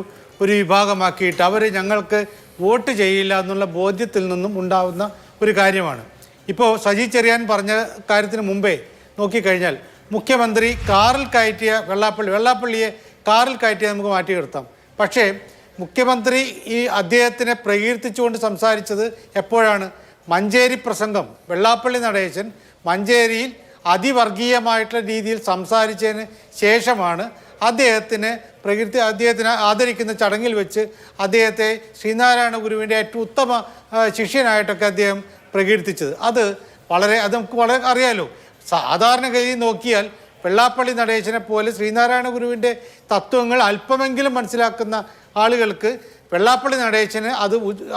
വിഭാഗമാക്കിയിട്ട് അവർ ഞങ്ങൾക്ക് വോട്ട് ചെയ്യില്ല എന്നുള്ള ബോധ്യത്തിൽ നിന്നും ഉണ്ടാകുന്ന ഒരു കാര്യമാണ്. ഇപ്പോൾ സജി ചെറിയാൻ പറഞ്ഞ കാര്യത്തിന് മുമ്പേ നോക്കിക്കഴിഞ്ഞാൽ മുഖ്യമന്ത്രി കാറിൽ കയറ്റിയ വെള്ളാപ്പള്ളിയെ കാറിൽ കയറ്റിയ നമുക്ക് മാറ്റി നിർത്താം. പക്ഷേ മുഖ്യമന്ത്രി ഈ അദ്ദേഹത്തിനെ പ്രകീർത്തിച്ചുകൊണ്ട് സംസാരിച്ചത് എപ്പോഴാണ്? മഞ്ചേരി പ്രസംഗം. വെള്ളാപ്പള്ളി നടേശൻ മഞ്ചേരിയിൽ അതിവർഗീയമായിട്ടുള്ള രീതിയിൽ സംസാരിച്ചതിന് ശേഷമാണ് അദ്ദേഹത്തിനെ ആദരിക്കുന്ന ചടങ്ങിൽ വെച്ച് അദ്ദേഹത്തെ ശ്രീനാരായണ ഗുരുവിൻ്റെ ഏറ്റവും ഉത്തമ ശിഷ്യനായിട്ടൊക്കെ അദ്ദേഹം പ്രകീർത്തിച്ചത്. അത് നമുക്ക് വളരെ അറിയാലോ. സാധാരണഗതിയിൽ നോക്കിയാൽ വെള്ളാപ്പള്ളി നടേശനെ പോലെ ശ്രീനാരായണ ഗുരുവിൻ്റെ തത്വങ്ങൾ അല്പമെങ്കിലും മനസ്സിലാക്കുന്ന ആളുകൾക്ക് വെള്ളാപ്പള്ളി നടേശന്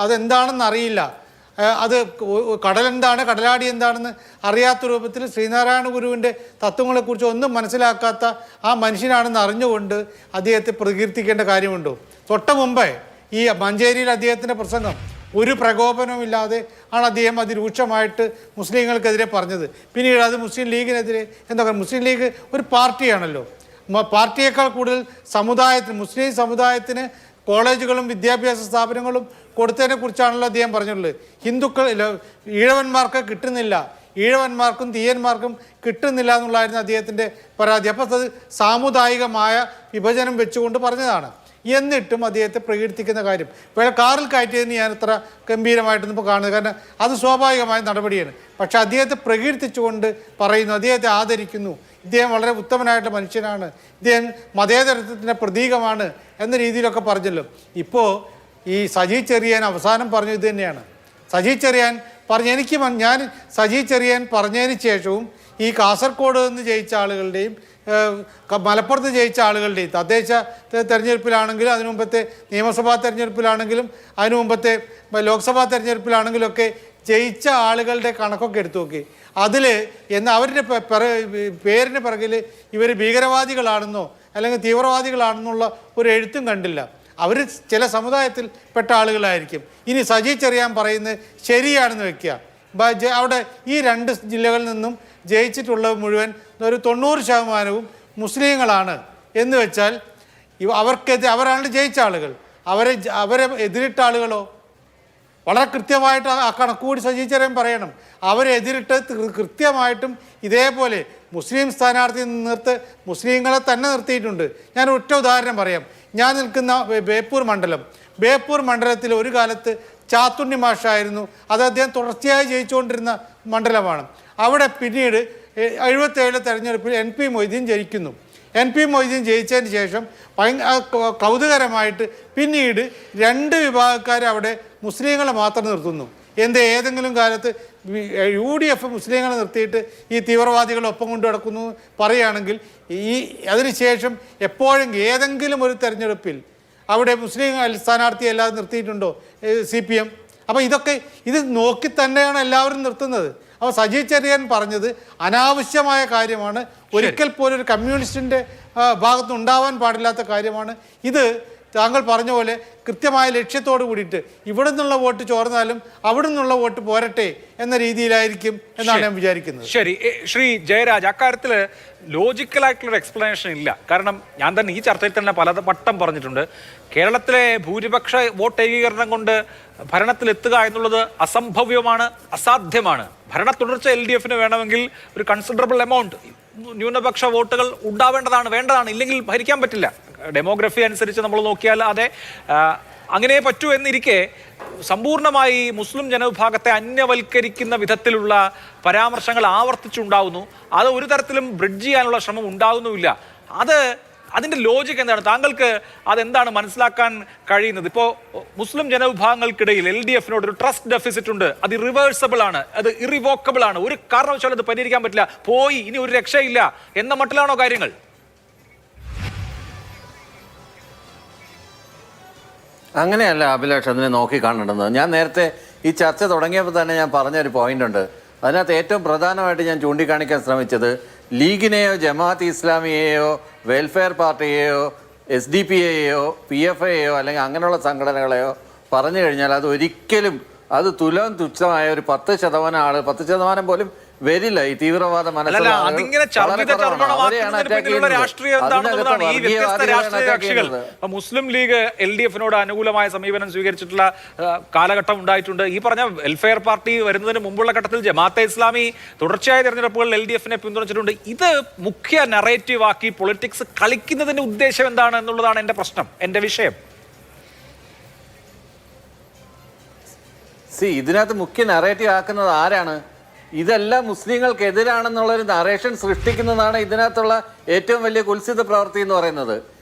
അതെന്താണെന്ന് അറിയില്ല. അത് കടലെന്താണ്, കടലാടി എന്താണെന്ന് അറിയാത്ത രൂപത്തിൽ ശ്രീനാരായണ ഗുരുവിൻ്റെ തത്വങ്ങളെക്കുറിച്ച് ഒന്നും മനസ്സിലാക്കാത്ത ആ മനുഷ്യനാണെന്ന് അറിഞ്ഞുകൊണ്ട് അദ്ദേഹത്തെ പ്രകീർത്തിക്കേണ്ട കാര്യമുണ്ടോ? തൊട്ട് മുമ്പേ ഈ മഞ്ചേരിയിൽ അദ്ദേഹത്തിൻ്റെ പ്രസംഗം ഒരു പ്രകോപനവുമില്ലാതെ ആണ് അദ്ദേഹം അതിരൂക്ഷമായിട്ട് മുസ്ലിങ്ങൾക്കെതിരെ പറഞ്ഞത്. പിന്നീട് അത് മുസ്ലിം ലീഗിനെതിരെ മുസ്ലിം ലീഗ് ഒരു പാർട്ടിയാണല്ലോ. പാർട്ടിയേക്കാൾ കൂടുതൽ മുസ്ലിം സമുദായത്തിന് കോളേജുകളും വിദ്യാഭ്യാസ സ്ഥാപനങ്ങളും കൊടുത്തതിനെ കുറിച്ചാണല്ലോ അദ്ദേഹം പറഞ്ഞിട്ടുള്ളത്. ഈഴവന്മാർക്ക് കിട്ടുന്നില്ല, ഈഴവന്മാർക്കും തീയന്മാർക്കും കിട്ടുന്നില്ല എന്നുള്ളതായിരുന്നു അദ്ദേഹത്തിൻ്റെ പരാതി. അപ്പോൾ അത് സാമുദായികമായ വിഭജനം വെച്ചുകൊണ്ട് പറഞ്ഞതാണ്. എന്നിട്ടും അദ്ദേഹത്തെ പ്രകീർത്തിക്കുന്ന കാര്യം കാറിൽ കയറ്റിയതിന് ഞാൻ ഇത്ര ഗംഭീരമായിട്ടൊന്നും ഇപ്പോൾ കാണുന്നത്, കാരണം അത് സ്വാഭാവികമായ നടപടിയാണ്. പക്ഷേ അദ്ദേഹത്തെ പ്രകീർത്തിച്ചുകൊണ്ട് പറയുന്നു, അദ്ദേഹത്തെ ആദരിക്കുന്നു, ഇദ്ദേഹം വളരെ ഉത്തമനായിട്ടുള്ള മനുഷ്യനാണ്, ഇദ്ദേഹം മതേതരത്വത്തിൻ്റെ പ്രതീകമാണ് എന്ന രീതിയിലൊക്കെ പറഞ്ഞല്ലോ. ഇപ്പോൾ ഈ സജി ചെറിയാൻ അവസാനം പറഞ്ഞു ഇത് തന്നെയാണ്. സജി ചെറിയാൻ ഞാൻ സജി ചെറിയാൻ പറഞ്ഞതിന് ശേഷവും ഈ കാസർഗോഡ് നിന്ന് ജയിച്ച ആളുകളുടെയും മലപ്പുറത്ത് ജയിച്ച ആളുകളുടെയും തദ്ദേശ തെരഞ്ഞെടുപ്പിലാണെങ്കിലും അതിനു മുമ്പത്തെ നിയമസഭാ തെരഞ്ഞെടുപ്പിലാണെങ്കിലും അതിനു മുമ്പത്തെ ലോക്സഭാ തെരഞ്ഞെടുപ്പിലാണെങ്കിലും ഒക്കെ ജയിച്ച ആളുകളുടെ കണക്കൊക്കെ എടുത്തു നോക്കി. അതിൽ അവരുടെ പേരിന് പിറകിൽ ഇവർ ഭീകരവാദികളാണെന്നോ അല്ലെങ്കിൽ തീവ്രവാദികളാണെന്നുള്ള ഒരു എഴുത്തും കണ്ടില്ല. അവർ ചില സമുദായത്തിൽ പെട്ട ആളുകളായിരിക്കും. ഇനി സജി ചെറിയാൻ പറയുന്നത് ശരിയാണെന്ന് വെക്കുക, അവിടെ ഈ 2 ജില്ലകളിൽ നിന്നും ജയിച്ചിട്ടുള്ളത് മുഴുവൻ ഒരു 90% മുസ്ലിങ്ങളാണ് എന്ന് വെച്ചാൽ അവരാണ് ജയിച്ച ആളുകൾ. അവരെ എതിരിട്ട ആളുകളോ? വളരെ കൃത്യമായിട്ട് ആ കണക്കുകൂടി സജി ചെറിയാൻ പറയണം. അവരെ എതിരിട്ട് കൃത്യമായിട്ടും ഇതേപോലെ മുസ്ലിം സ്ഥാനാർത്ഥി മുസ്ലിങ്ങളെ തന്നെ നിർത്തിയിട്ടുണ്ട്. ഞാൻ ഒറ്റ ഉദാഹരണം പറയാം. ഞാൻ നിൽക്കുന്ന ബേപ്പൂർ മണ്ഡലത്തിൽ ഒരു കാലത്ത് ചാത്തുണ്ണി മാഷായിരുന്നു. അത് അദ്ദേഹം തുടർച്ചയായി ജയിച്ചുകൊണ്ടിരുന്ന മണ്ഡലമാണ്. അവിടെ പിന്നീട് 77 തെരഞ്ഞെടുപ്പിൽ NP മൊയ്തീൻ ജയിക്കുന്നു. NP മൊയ്തീൻ ജയിച്ചതിന് ശേഷം കൗതുകരമായിട്ട് പിന്നീട് 2 വിഭാഗക്കാർ അവിടെ മുസ്ലിങ്ങളെ മാത്രം നിർത്തുന്നു. ഏതെങ്കിലും കാലത്ത് UDF മുസ്ലിങ്ങളെ നിർത്തിയിട്ട് ഈ തീവ്രവാദികളൊപ്പം കൊണ്ടു നടക്കുന്നു പറയുകയാണെങ്കിൽ അതിനുശേഷം എപ്പോഴെങ്കിലും ഏതെങ്കിലും ഒരു തെരഞ്ഞെടുപ്പിൽ അവിടെ മുസ്ലിം സ്ഥാനാർത്ഥിയെ അല്ലാതെ നിർത്തിയിട്ടുണ്ടോ CPM? അപ്പോൾ ഇത് നോക്കി തന്നെയാണ് എല്ലാവരും നിർത്തുന്നത്. അപ്പോൾ സജി ചെറിയാൻ പറഞ്ഞത് അനാവശ്യമായ കാര്യമാണ്. ഒരിക്കൽ പോലും ഒരു കമ്മ്യൂണിസ്റ്റിൻ്റെ ഭാഗത്ത് ഉണ്ടാവാൻ പാടില്ലാത്ത കാര്യമാണ് ഇത്. താങ്കൾ പറഞ്ഞ പോലെ കൃത്യമായ ലക്ഷ്യത്തോട് കൂടിയിട്ട് ഇവിടെ നിന്നുള്ള വോട്ട് ചോർന്നാലും അവിടെ നിന്നുള്ള വോട്ട് പോരട്ടെ എന്ന രീതിയിലായിരിക്കും എന്നാണ് ഞാൻ വിചാരിക്കുന്നത്. ശരി, ശ്രീ ജയരാജ്, അക്കാര്യത്തിൽ ലോജിക്കലായിട്ടുള്ളൊരു എക്സ്പ്ലനേഷൻ ഇല്ല. കാരണം ഞാൻ തന്നെ ഈ ചർച്ചയിൽ തന്നെ പലവട്ടം പറഞ്ഞിട്ടുണ്ട്, കേരളത്തിലെ ഭൂരിപക്ഷ വോട്ട് ഏകീകരണം കൊണ്ട് ഭരണത്തിലെത്തുക എന്നുള്ളത് അസംഭവ്യമാണ്, അസാധ്യമാണ്. ഭരണ തുടർച്ച LDFന് വേണമെങ്കിൽ ഒരു കൺസിഡറബിൾ എമൗണ്ട് ന്യൂനപക്ഷ വോട്ടുകൾ വേണ്ടതാണ്, ഇല്ലെങ്കിൽ ഭരിക്കാൻ പറ്റില്ല. ഡെമോഗ്രഫി അനുസരിച്ച് നമ്മൾ നോക്കിയാൽ അതെ അങ്ങനെ പറ്റൂ എന്നിരിക്കെ സമ്പൂർണ്ണമായി മുസ്ലിം ജനവിഭാഗത്തെ അന്യവൽക്കരിക്കുന്ന വിധത്തിലുള്ള പരാമർശങ്ങൾ ആവർത്തിച്ചുണ്ടാവുന്നു. അത് ഒരു തരത്തിലും ബ്രിഡ്ജ് ചെയ്യാനുള്ള ശ്രമം ഉണ്ടാകുന്നുമില്ല. അത് അതിന്റെ ലോജിക് എന്താണ്? താങ്കൾക്ക് അതെന്താണ് മനസ്സിലാക്കാൻ കഴിയുന്നത്? ഇപ്പോൾ മുസ്ലിം ജനവിഭാഗങ്ങൾക്കിടയിൽ LDF-നോട് ഒരു ട്രസ്റ്റ് ഡെഫിസിറ്റ് ഉണ്ട്. അത് റിവേഴ്സബിൾ ആണ്, അത് ഇറിവോക്കബിൾ ആണ്, ഒരു കാരണവശാലും അത് പരിഹരിക്കാൻ പറ്റില്ല, പോയി ഇനി ഒരു രക്ഷയില്ല എന്ന മട്ടിലാണോ കാര്യങ്ങൾ? അങ്ങനെയല്ല അഭിലാഷ് അതിനെ നോക്കി കാണേണ്ടത്. ഞാൻ നേരത്തെ ഈ ചർച്ച തുടങ്ങിയപ്പോൾ തന്നെ ഞാൻ പറഞ്ഞൊരു പോയിന്റ് ഉണ്ട്. അതിനകത്ത് ഏറ്റവും പ്രധാനമായിട്ട് ഞാൻ ചൂണ്ടിക്കാണിക്കാൻ ശ്രമിച്ചത് ലീഗിനെയോ ജമാഅത്ത് ഇസ്ലാമിയെയോ വെൽഫെയർ പാർട്ടിയെയോ SDP-യെയോ PFIയെയോ അല്ലെങ്കിൽ അങ്ങനെയുള്ള സംഘടനകളെയോ പറഞ്ഞു കഴിഞ്ഞാൽ അത് ഒരിക്കലും അത് തുച്ഛമായ ഒരു 10% ആള് 10% പോലും വരില്ല. ഈ തീവ്രവാദ മുസ്ലിം ലീഗ് LDF-നോട് അനുകൂലമായ സമീപനം സ്വീകരിച്ചിട്ടുള്ള കാലഘട്ടം ഉണ്ടായിട്ടുണ്ട്. ഈ പറഞ്ഞ വെൽഫെയർ പാർട്ടി വരുന്നതിന് മുമ്പുള്ള ഘട്ടത്തിൽ ജമാഅത്തെ ഇസ്ലാമി തുടർച്ചയായ തെരഞ്ഞെടുപ്പുകളിൽ LDF-നെ പിന്തുണച്ചിട്ടുണ്ട്. ഇത് മുഖ്യ നറേറ്റീവ് ആക്കി പൊളിറ്റിക്സ് കളിക്കുന്നതിന്റെ ഉദ്ദേശം എന്താണ് എന്നുള്ളതാണ് എന്റെ പ്രശ്നം, എന്റെ വിഷയം. ഇതിനകത്ത് മുഖ്യ നറേറ്റീവ് ആക്കുന്നത് ആരാണ്? ഇതെല്ലാം മുസ്ലിങ്ങൾക്കെതിരാണെന്നുള്ളൊരു നറേഷൻ സൃഷ്ടിക്കുന്നതാണ് ഇതിനകത്തുള്ള ഏറ്റവും വലിയ കുൽസിത പ്രവൃത്തി എന്ന് പറയുന്നത്.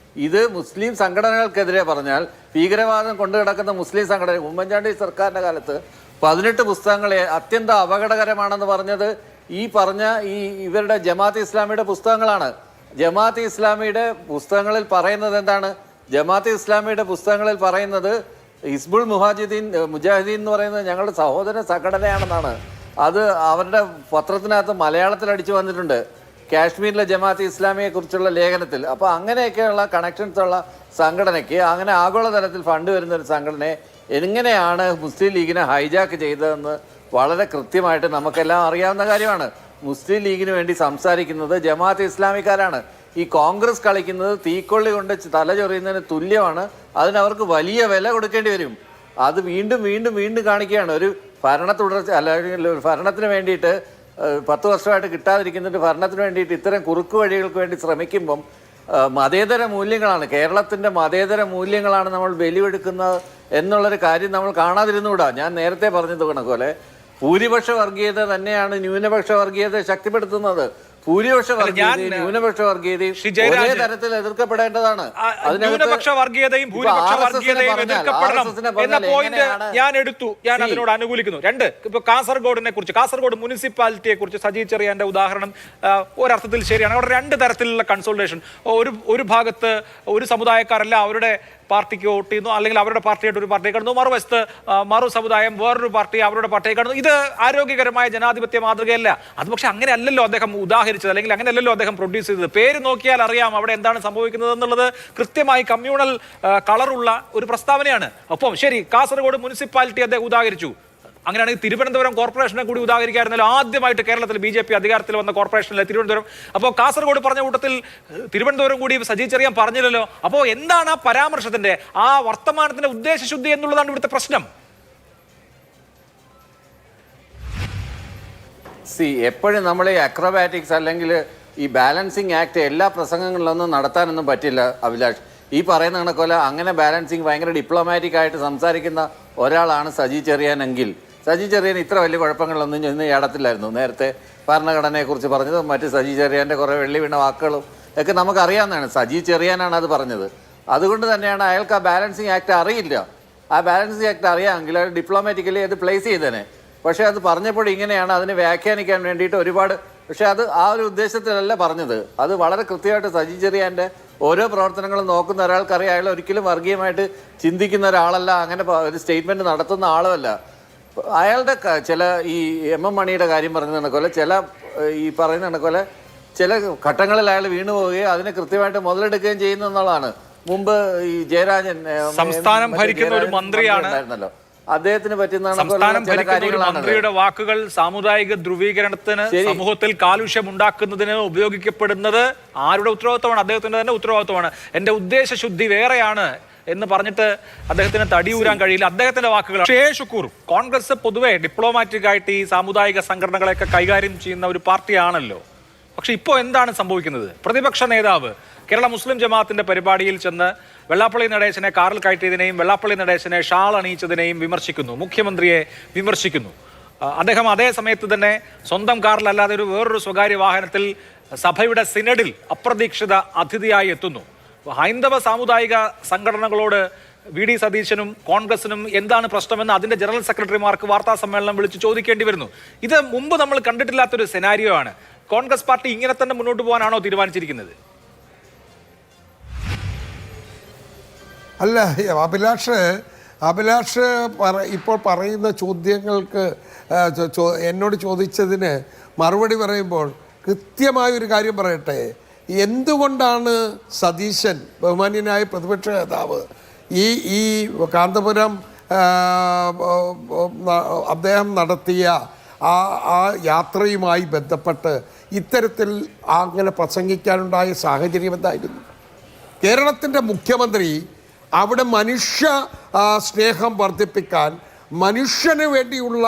ഇത് മുസ്ലിം സംഘടനകൾക്കെതിരെ പറഞ്ഞാൽ ഭീകരവാദം കൊണ്ടു കിടക്കുന്ന മുസ്ലിം സംഘടന ഉമ്മൻചാണ്ടി സർക്കാരിൻ്റെ കാലത്ത് 18 പുസ്തകങ്ങൾ അത്യന്തം അപകടകരമാണെന്ന് പറഞ്ഞത് ഈ പറഞ്ഞ ഇവരുടെ ജമാഅത്ത് ഇസ്ലാമിയുടെ പുസ്തകങ്ങളാണ്. ജമാഅത്ത് ഇസ്ലാമിയുടെ പുസ്തകങ്ങളിൽ പറയുന്നത് എന്താണ്? ജമാഅത്ത് ഇസ്ലാമിയുടെ പുസ്തകങ്ങളിൽ പറയുന്നത് ഹിസ്ബുൾ മുജാഹിദീൻ എന്ന് പറയുന്നത് ഞങ്ങളുടെ സഹോദര സംഘടനയാണെന്നാണ്. അത് അവരുടെ പത്രത്തിനകത്ത് മലയാളത്തിൽ അടിച്ചു വന്നിട്ടുണ്ട്, കാശ്മീരിലെ ജമാഅത്ത് ഇസ്ലാമിയെ കുറിച്ചുള്ള ലേഖനത്തിൽ. അപ്പോൾ അങ്ങനെയൊക്കെയുള്ള കണക്ഷൻസ് ഉള്ള സംഘടനയ്ക്ക് അങ്ങനെ ആഗോളതലത്തിൽ ഫണ്ട് വരുന്ന ഒരു സംഘടനയെ എങ്ങനെയാണ് മുസ്ലിം ലീഗിനെ ഹൈജാക്ക് ചെയ്തതെന്ന് വളരെ കൃത്യമായിട്ട് നമുക്കെല്ലാം അറിയാവുന്ന കാര്യമാണ്. മുസ്ലിം ലീഗിന് വേണ്ടി സംസാരിക്കുന്നത് ജമാഅത്ത് ഇസ്ലാമിക്കാരാണ്. ഈ കോൺഗ്രസ് കളിക്കുന്നത് തീക്കൊള്ളി കൊണ്ട് തല ചൊറിയുന്നതിന് തുല്യമാണ്. അതിനവർക്ക് വലിയ വില കൊടുക്കേണ്ടി വരും. അത് വീണ്ടും വീണ്ടും വീണ്ടും കാണിക്കുകയാണ്. ഒരു അല്ലെങ്കിൽ ഒരു ഭരണത്തിന് വേണ്ടിയിട്ട് 10 വർഷമായിട്ട് കിട്ടാതിരിക്കുന്നുണ്ട്, ഭരണത്തിന് വേണ്ടിയിട്ട് ഇത്തരം കുറുക്കു വഴികൾക്ക് വേണ്ടി ശ്രമിക്കുമ്പം മതേതര മൂല്യങ്ങളാണ്, കേരളത്തിൻ്റെ മതേതര മൂല്യങ്ങളാണ് നമ്മൾ ബലിയെടുക്കുന്നത് എന്നുള്ളൊരു കാര്യം നമ്മൾ കാണാതിരുന്നുകൂടാ. ഞാൻ നേരത്തെ പറഞ്ഞത് കണക്കുപോലെ ഭൂരിപക്ഷ വർഗീയത തന്നെയാണ് ന്യൂനപക്ഷ വർഗീയത ശക്തിപ്പെടുത്തുന്നത്. ഭൂരിപക്ഷ വർഗീയതയും ന്യൂനപക്ഷ വർഗീയതയും ഒരേ തരത്തിൽ എതിർക്കപ്പെടേണ്ടതാണ്. ന്യൂനപക്ഷ വർഗീയതയും ഭൂരിപക്ഷ വർഗീയതയും എതിർക്കപ്പെടണം എന്ന പോയിന്റ് ഞാൻ എടുത്തു, ഞാൻ അതിനോട് അനുകൂലിക്കുന്നു. രണ്ട്, ഇപ്പൊ കാസർഗോഡ് മുനിസിപ്പാലിറ്റിയെ കുറിച്ച് സജി ചെറിയാന്റെ ഉദാഹരണം ഒരർത്ഥത്തിൽ ശരിയാണ്. അവിടെ 2 തരത്തിലുള്ള കൺസോൾട്ടേഷൻ. ഒരു ഭാഗത്ത് ഒരു സമുദായക്കാരല്ല അവരുടെ പാർട്ടിക്ക് വോട്ട് ചെയ്യുന്നു, അല്ലെങ്കിൽ അവരുടെ പാർട്ടിയായിട്ട് ഒരു പാർട്ടിയെ കാണുന്നു, മറുവശത്ത് മറു സമുദായം വേറൊരു പാർട്ടി അവരുടെ പാർട്ടിയെ കാണുന്നു. ഇത് ആരോഗ്യകരമായ ജനാധിപത്യ മാതൃകയല്ല. അത് പക്ഷെ അങ്ങനെ അല്ലല്ലോ അദ്ദേഹം ഉദാഹരിച്ചത്, അല്ലെങ്കിൽ അങ്ങനെയല്ലല്ലോ അദ്ദേഹം പ്രൊഡ്യൂസ് ചെയ്തത്. പേര് നോക്കിയാൽ അറിയാം അവിടെ എന്താണ് സംഭവിക്കുന്നത് എന്നുള്ളത് കൃത്യമായി കമ്മ്യൂണൽ കളറുള്ള ഒരു പ്രസ്താവനയാണ്. ഒപ്പം ശരി, കാസർഗോഡ് മുനിസിപ്പാലിറ്റി അദ്ദേഹം ഉദാഹരിച്ചു. അങ്ങനെയാണെങ്കിൽ തിരുവനന്തപുരം കോർപ്പറേഷനെ കൂടി ഉദാഹരിക്കായിരുന്നല്ലോ. ആദ്യമായിട്ട് കേരളത്തിൽ BJP അധികാരത്തിൽ വന്ന കോർപ്പറേഷനിലെ തിരുവനന്തപുരം. അപ്പോൾ കാസർഗോഡ് പറഞ്ഞ കൂട്ടത്തിൽ തിരുവനന്തപുരം കൂടി സജി ചെറിയാൻ പറഞ്ഞില്ലല്ലോ. അപ്പോൾ എന്താണ് ആ പരാമർശത്തിന്റെ, ആ വർത്തമാനത്തിന്റെ ഉദ്ദേശശുദ്ധി എന്നുള്ളതാണ് ഇവിടുത്തെ പ്രശ്നം. എപ്പോഴും നമ്മൾ ഈ അക്രോബാറ്റിക്സ് അല്ലെങ്കിൽ ഈ ബാലൻസിങ് ആക്ട് എല്ലാ പ്രസംഗങ്ങളിലൊന്നും നടത്താനൊന്നും പറ്റില്ല അഭിലാഷ്. ഈ പറയുന്ന കണക്കോല അങ്ങനെ ബാലൻസിങ് ഭയങ്കര ഡിപ്ലോമാറ്റിക് ആയിട്ട് സംസാരിക്കുന്ന ഒരാളാണ് സജി ചെറിയാനെങ്കിൽ സജി ചെറിയാൻ ഇത്ര വലിയ കുഴപ്പങ്ങളൊന്നും ഇന്ന് ഇടത്തില്ലായിരുന്നു. നേരത്തെ ഭരണഘടനയെക്കുറിച്ച് പറഞ്ഞതും മറ്റ് സജി ചെറിയാൻ്റെ കുറേ വെള്ളി വീണ വാക്കുകളും ഒക്കെ നമുക്കറിയാവുന്നതാണ്. സജി ചെറിയാനാണ് അത് പറഞ്ഞത്. അതുകൊണ്ട് തന്നെയാണ് അയാൾക്ക് ആ ബാലൻസിങ് ആക്ട് അറിയില്ല. ആ ബാലൻസിങ് ആക്ട് അറിയാമെങ്കിൽ അത് ഡിപ്ലോമാറ്റിക്കലി അത് പ്ലേസ് ചെയ്തേനെ. പക്ഷേ അത് പറഞ്ഞപ്പോൾ ഇങ്ങനെയാണ് അതിനെ വ്യാഖ്യാനിക്കാൻ വേണ്ടിയിട്ട് ഒരുപാട്. പക്ഷേ അത് ആ ഒരു ഉദ്ദേശത്തിലല്ല പറഞ്ഞത്. അത് വളരെ കൃത്യമായിട്ട് സജി ചെറിയാൻ്റെ ഓരോ പ്രവർത്തനങ്ങളും നോക്കുന്ന ഒരാൾക്കറിയാം. അയാൾ ഒരിക്കലും വർഗീയമായിട്ട് ചിന്തിക്കുന്ന ഒരാളല്ല, അങ്ങനെ ഒരു സ്റ്റേറ്റ്മെൻറ്റ് നടത്തുന്ന ആളുമല്ല. അയാളുടെ ചില ഈ MM മണിയുടെ കാര്യം പറഞ്ഞു കണക്കോലെ ഈ പറയുന്ന കണക്കോലെ ചില ഘട്ടങ്ങളിൽ അയാൾ വീണു പോവുകയും അതിനെ കൃത്യമായിട്ട് മുതലെടുക്കുകയും ചെയ്യുന്നു എന്നുള്ളതാണ്. മുമ്പ് ഈ ജയരാജൻ സംസ്ഥാനം ഭരിക്കുന്ന ഒരു മന്ത്രിയാണ്, അദ്ദേഹത്തിന് പറ്റുന്ന മന്ത്രിയുടെ വാക്കുകൾ സാമുദായിക ധ്രുവീകരണത്തിന്, സമൂഹത്തിൽ കാലുഷ്യം ഉണ്ടാക്കുന്നതിന് ഉപയോഗിക്കപ്പെടുന്നത് ആരുടെ ഉത്തരവാദിത്വമാണ്? അദ്ദേഹത്തിന്റെ തന്നെ ഉത്തരവാദിത്വമാണ്. എന്റെ ഉദ്ദേശശുദ്ധി വേറെയാണ് എന്ന് പറഞ്ഞിട്ട് അദ്ദേഹത്തിന് തടിയൂരാൻ കഴിയില്ല. അദ്ദേഹത്തിന്റെ വാക്കുകൾ. ഷുക്കൂർ, കോൺഗ്രസ് പൊതുവെ ഡിപ്ലോമാറ്റിക് ആയിട്ട് ഈ സാമുദായിക സംഘടനകളെയൊക്കെ കൈകാര്യം ചെയ്യുന്ന ഒരു പാർട്ടിയാണല്ലോ. പക്ഷെ ഇപ്പോൾ എന്താണ് സംഭവിക്കുന്നത്? പ്രതിപക്ഷ നേതാവ് കേരള മുസ്ലിം ജമാഅത്തിന്റെ പരിപാടിയിൽ ചെന്ന് വെള്ളാപ്പള്ളി നടേശനെ കാറിൽ കയറ്റിയതിനെയും വെള്ളാപ്പള്ളി നടേശനെ ഷാൾ അണിയിച്ചതിനെയും വിമർശിക്കുന്നു, മുഖ്യമന്ത്രിയെ വിമർശിക്കുന്നു. അദ്ദേഹം അതേ സമയത്ത് തന്നെ സ്വന്തം കാറിലല്ലാതെ വേറൊരു സ്വകാര്യ വാഹനത്തിൽ സഭയുടെ സിനഡിൽ അപ്രതീക്ഷിത അതിഥിയായി എത്തുന്നു. ഹൈന്ദവ സാമുദായിക സംഘടനകളോട് വി.ഡി. സതീശനും കോൺഗ്രസിനും എന്താണ് പ്രശ്നമെന്ന് അതിന്റെ ജനറൽ സെക്രട്ടറിമാർക്ക് വാർത്താ സമ്മേളനം വിളിച്ച് ചോദിക്കേണ്ടി വരുന്നു. ഇത് മുമ്പ് നമ്മൾ കണ്ടിട്ടില്ലാത്തൊരു സെനാരിയോ ആണ്. കോൺഗ്രസ് പാർട്ടി ഇങ്ങനെ തന്നെ മുന്നോട്ട് പോകാനാണോ തീരുമാനിച്ചിരിക്കുന്നത്? അല്ല, അഭിലാഷ് ഇപ്പോൾ പറയുന്ന ചോദ്യങ്ങൾക്ക് എന്നോട് ചോദിച്ചതിന് മറുപടി പറയുമ്പോൾ കൃത്യമായൊരു കാര്യം പറയട്ടെ. എന്തുകൊണ്ടാണ് സതീശൻ, ബഹുമാന്യനായ പ്രതിപക്ഷ നേതാവ്, ഈ കാന്തപുരം അദ്ദേഹം നടത്തിയ ആ യാത്രയുമായി ബന്ധപ്പെട്ട് ഇത്തരത്തിൽ അങ്ങനെ പ്രസംഗിക്കാനുണ്ടായ സാഹചര്യം എന്തായിരുന്നു? കേരളത്തിൻ്റെ മുഖ്യമന്ത്രി അവിടെ മനുഷ്യ സ്നേഹം വർദ്ധിപ്പിക്കാൻ, മനുഷ്യന് വേണ്ടിയുള്ള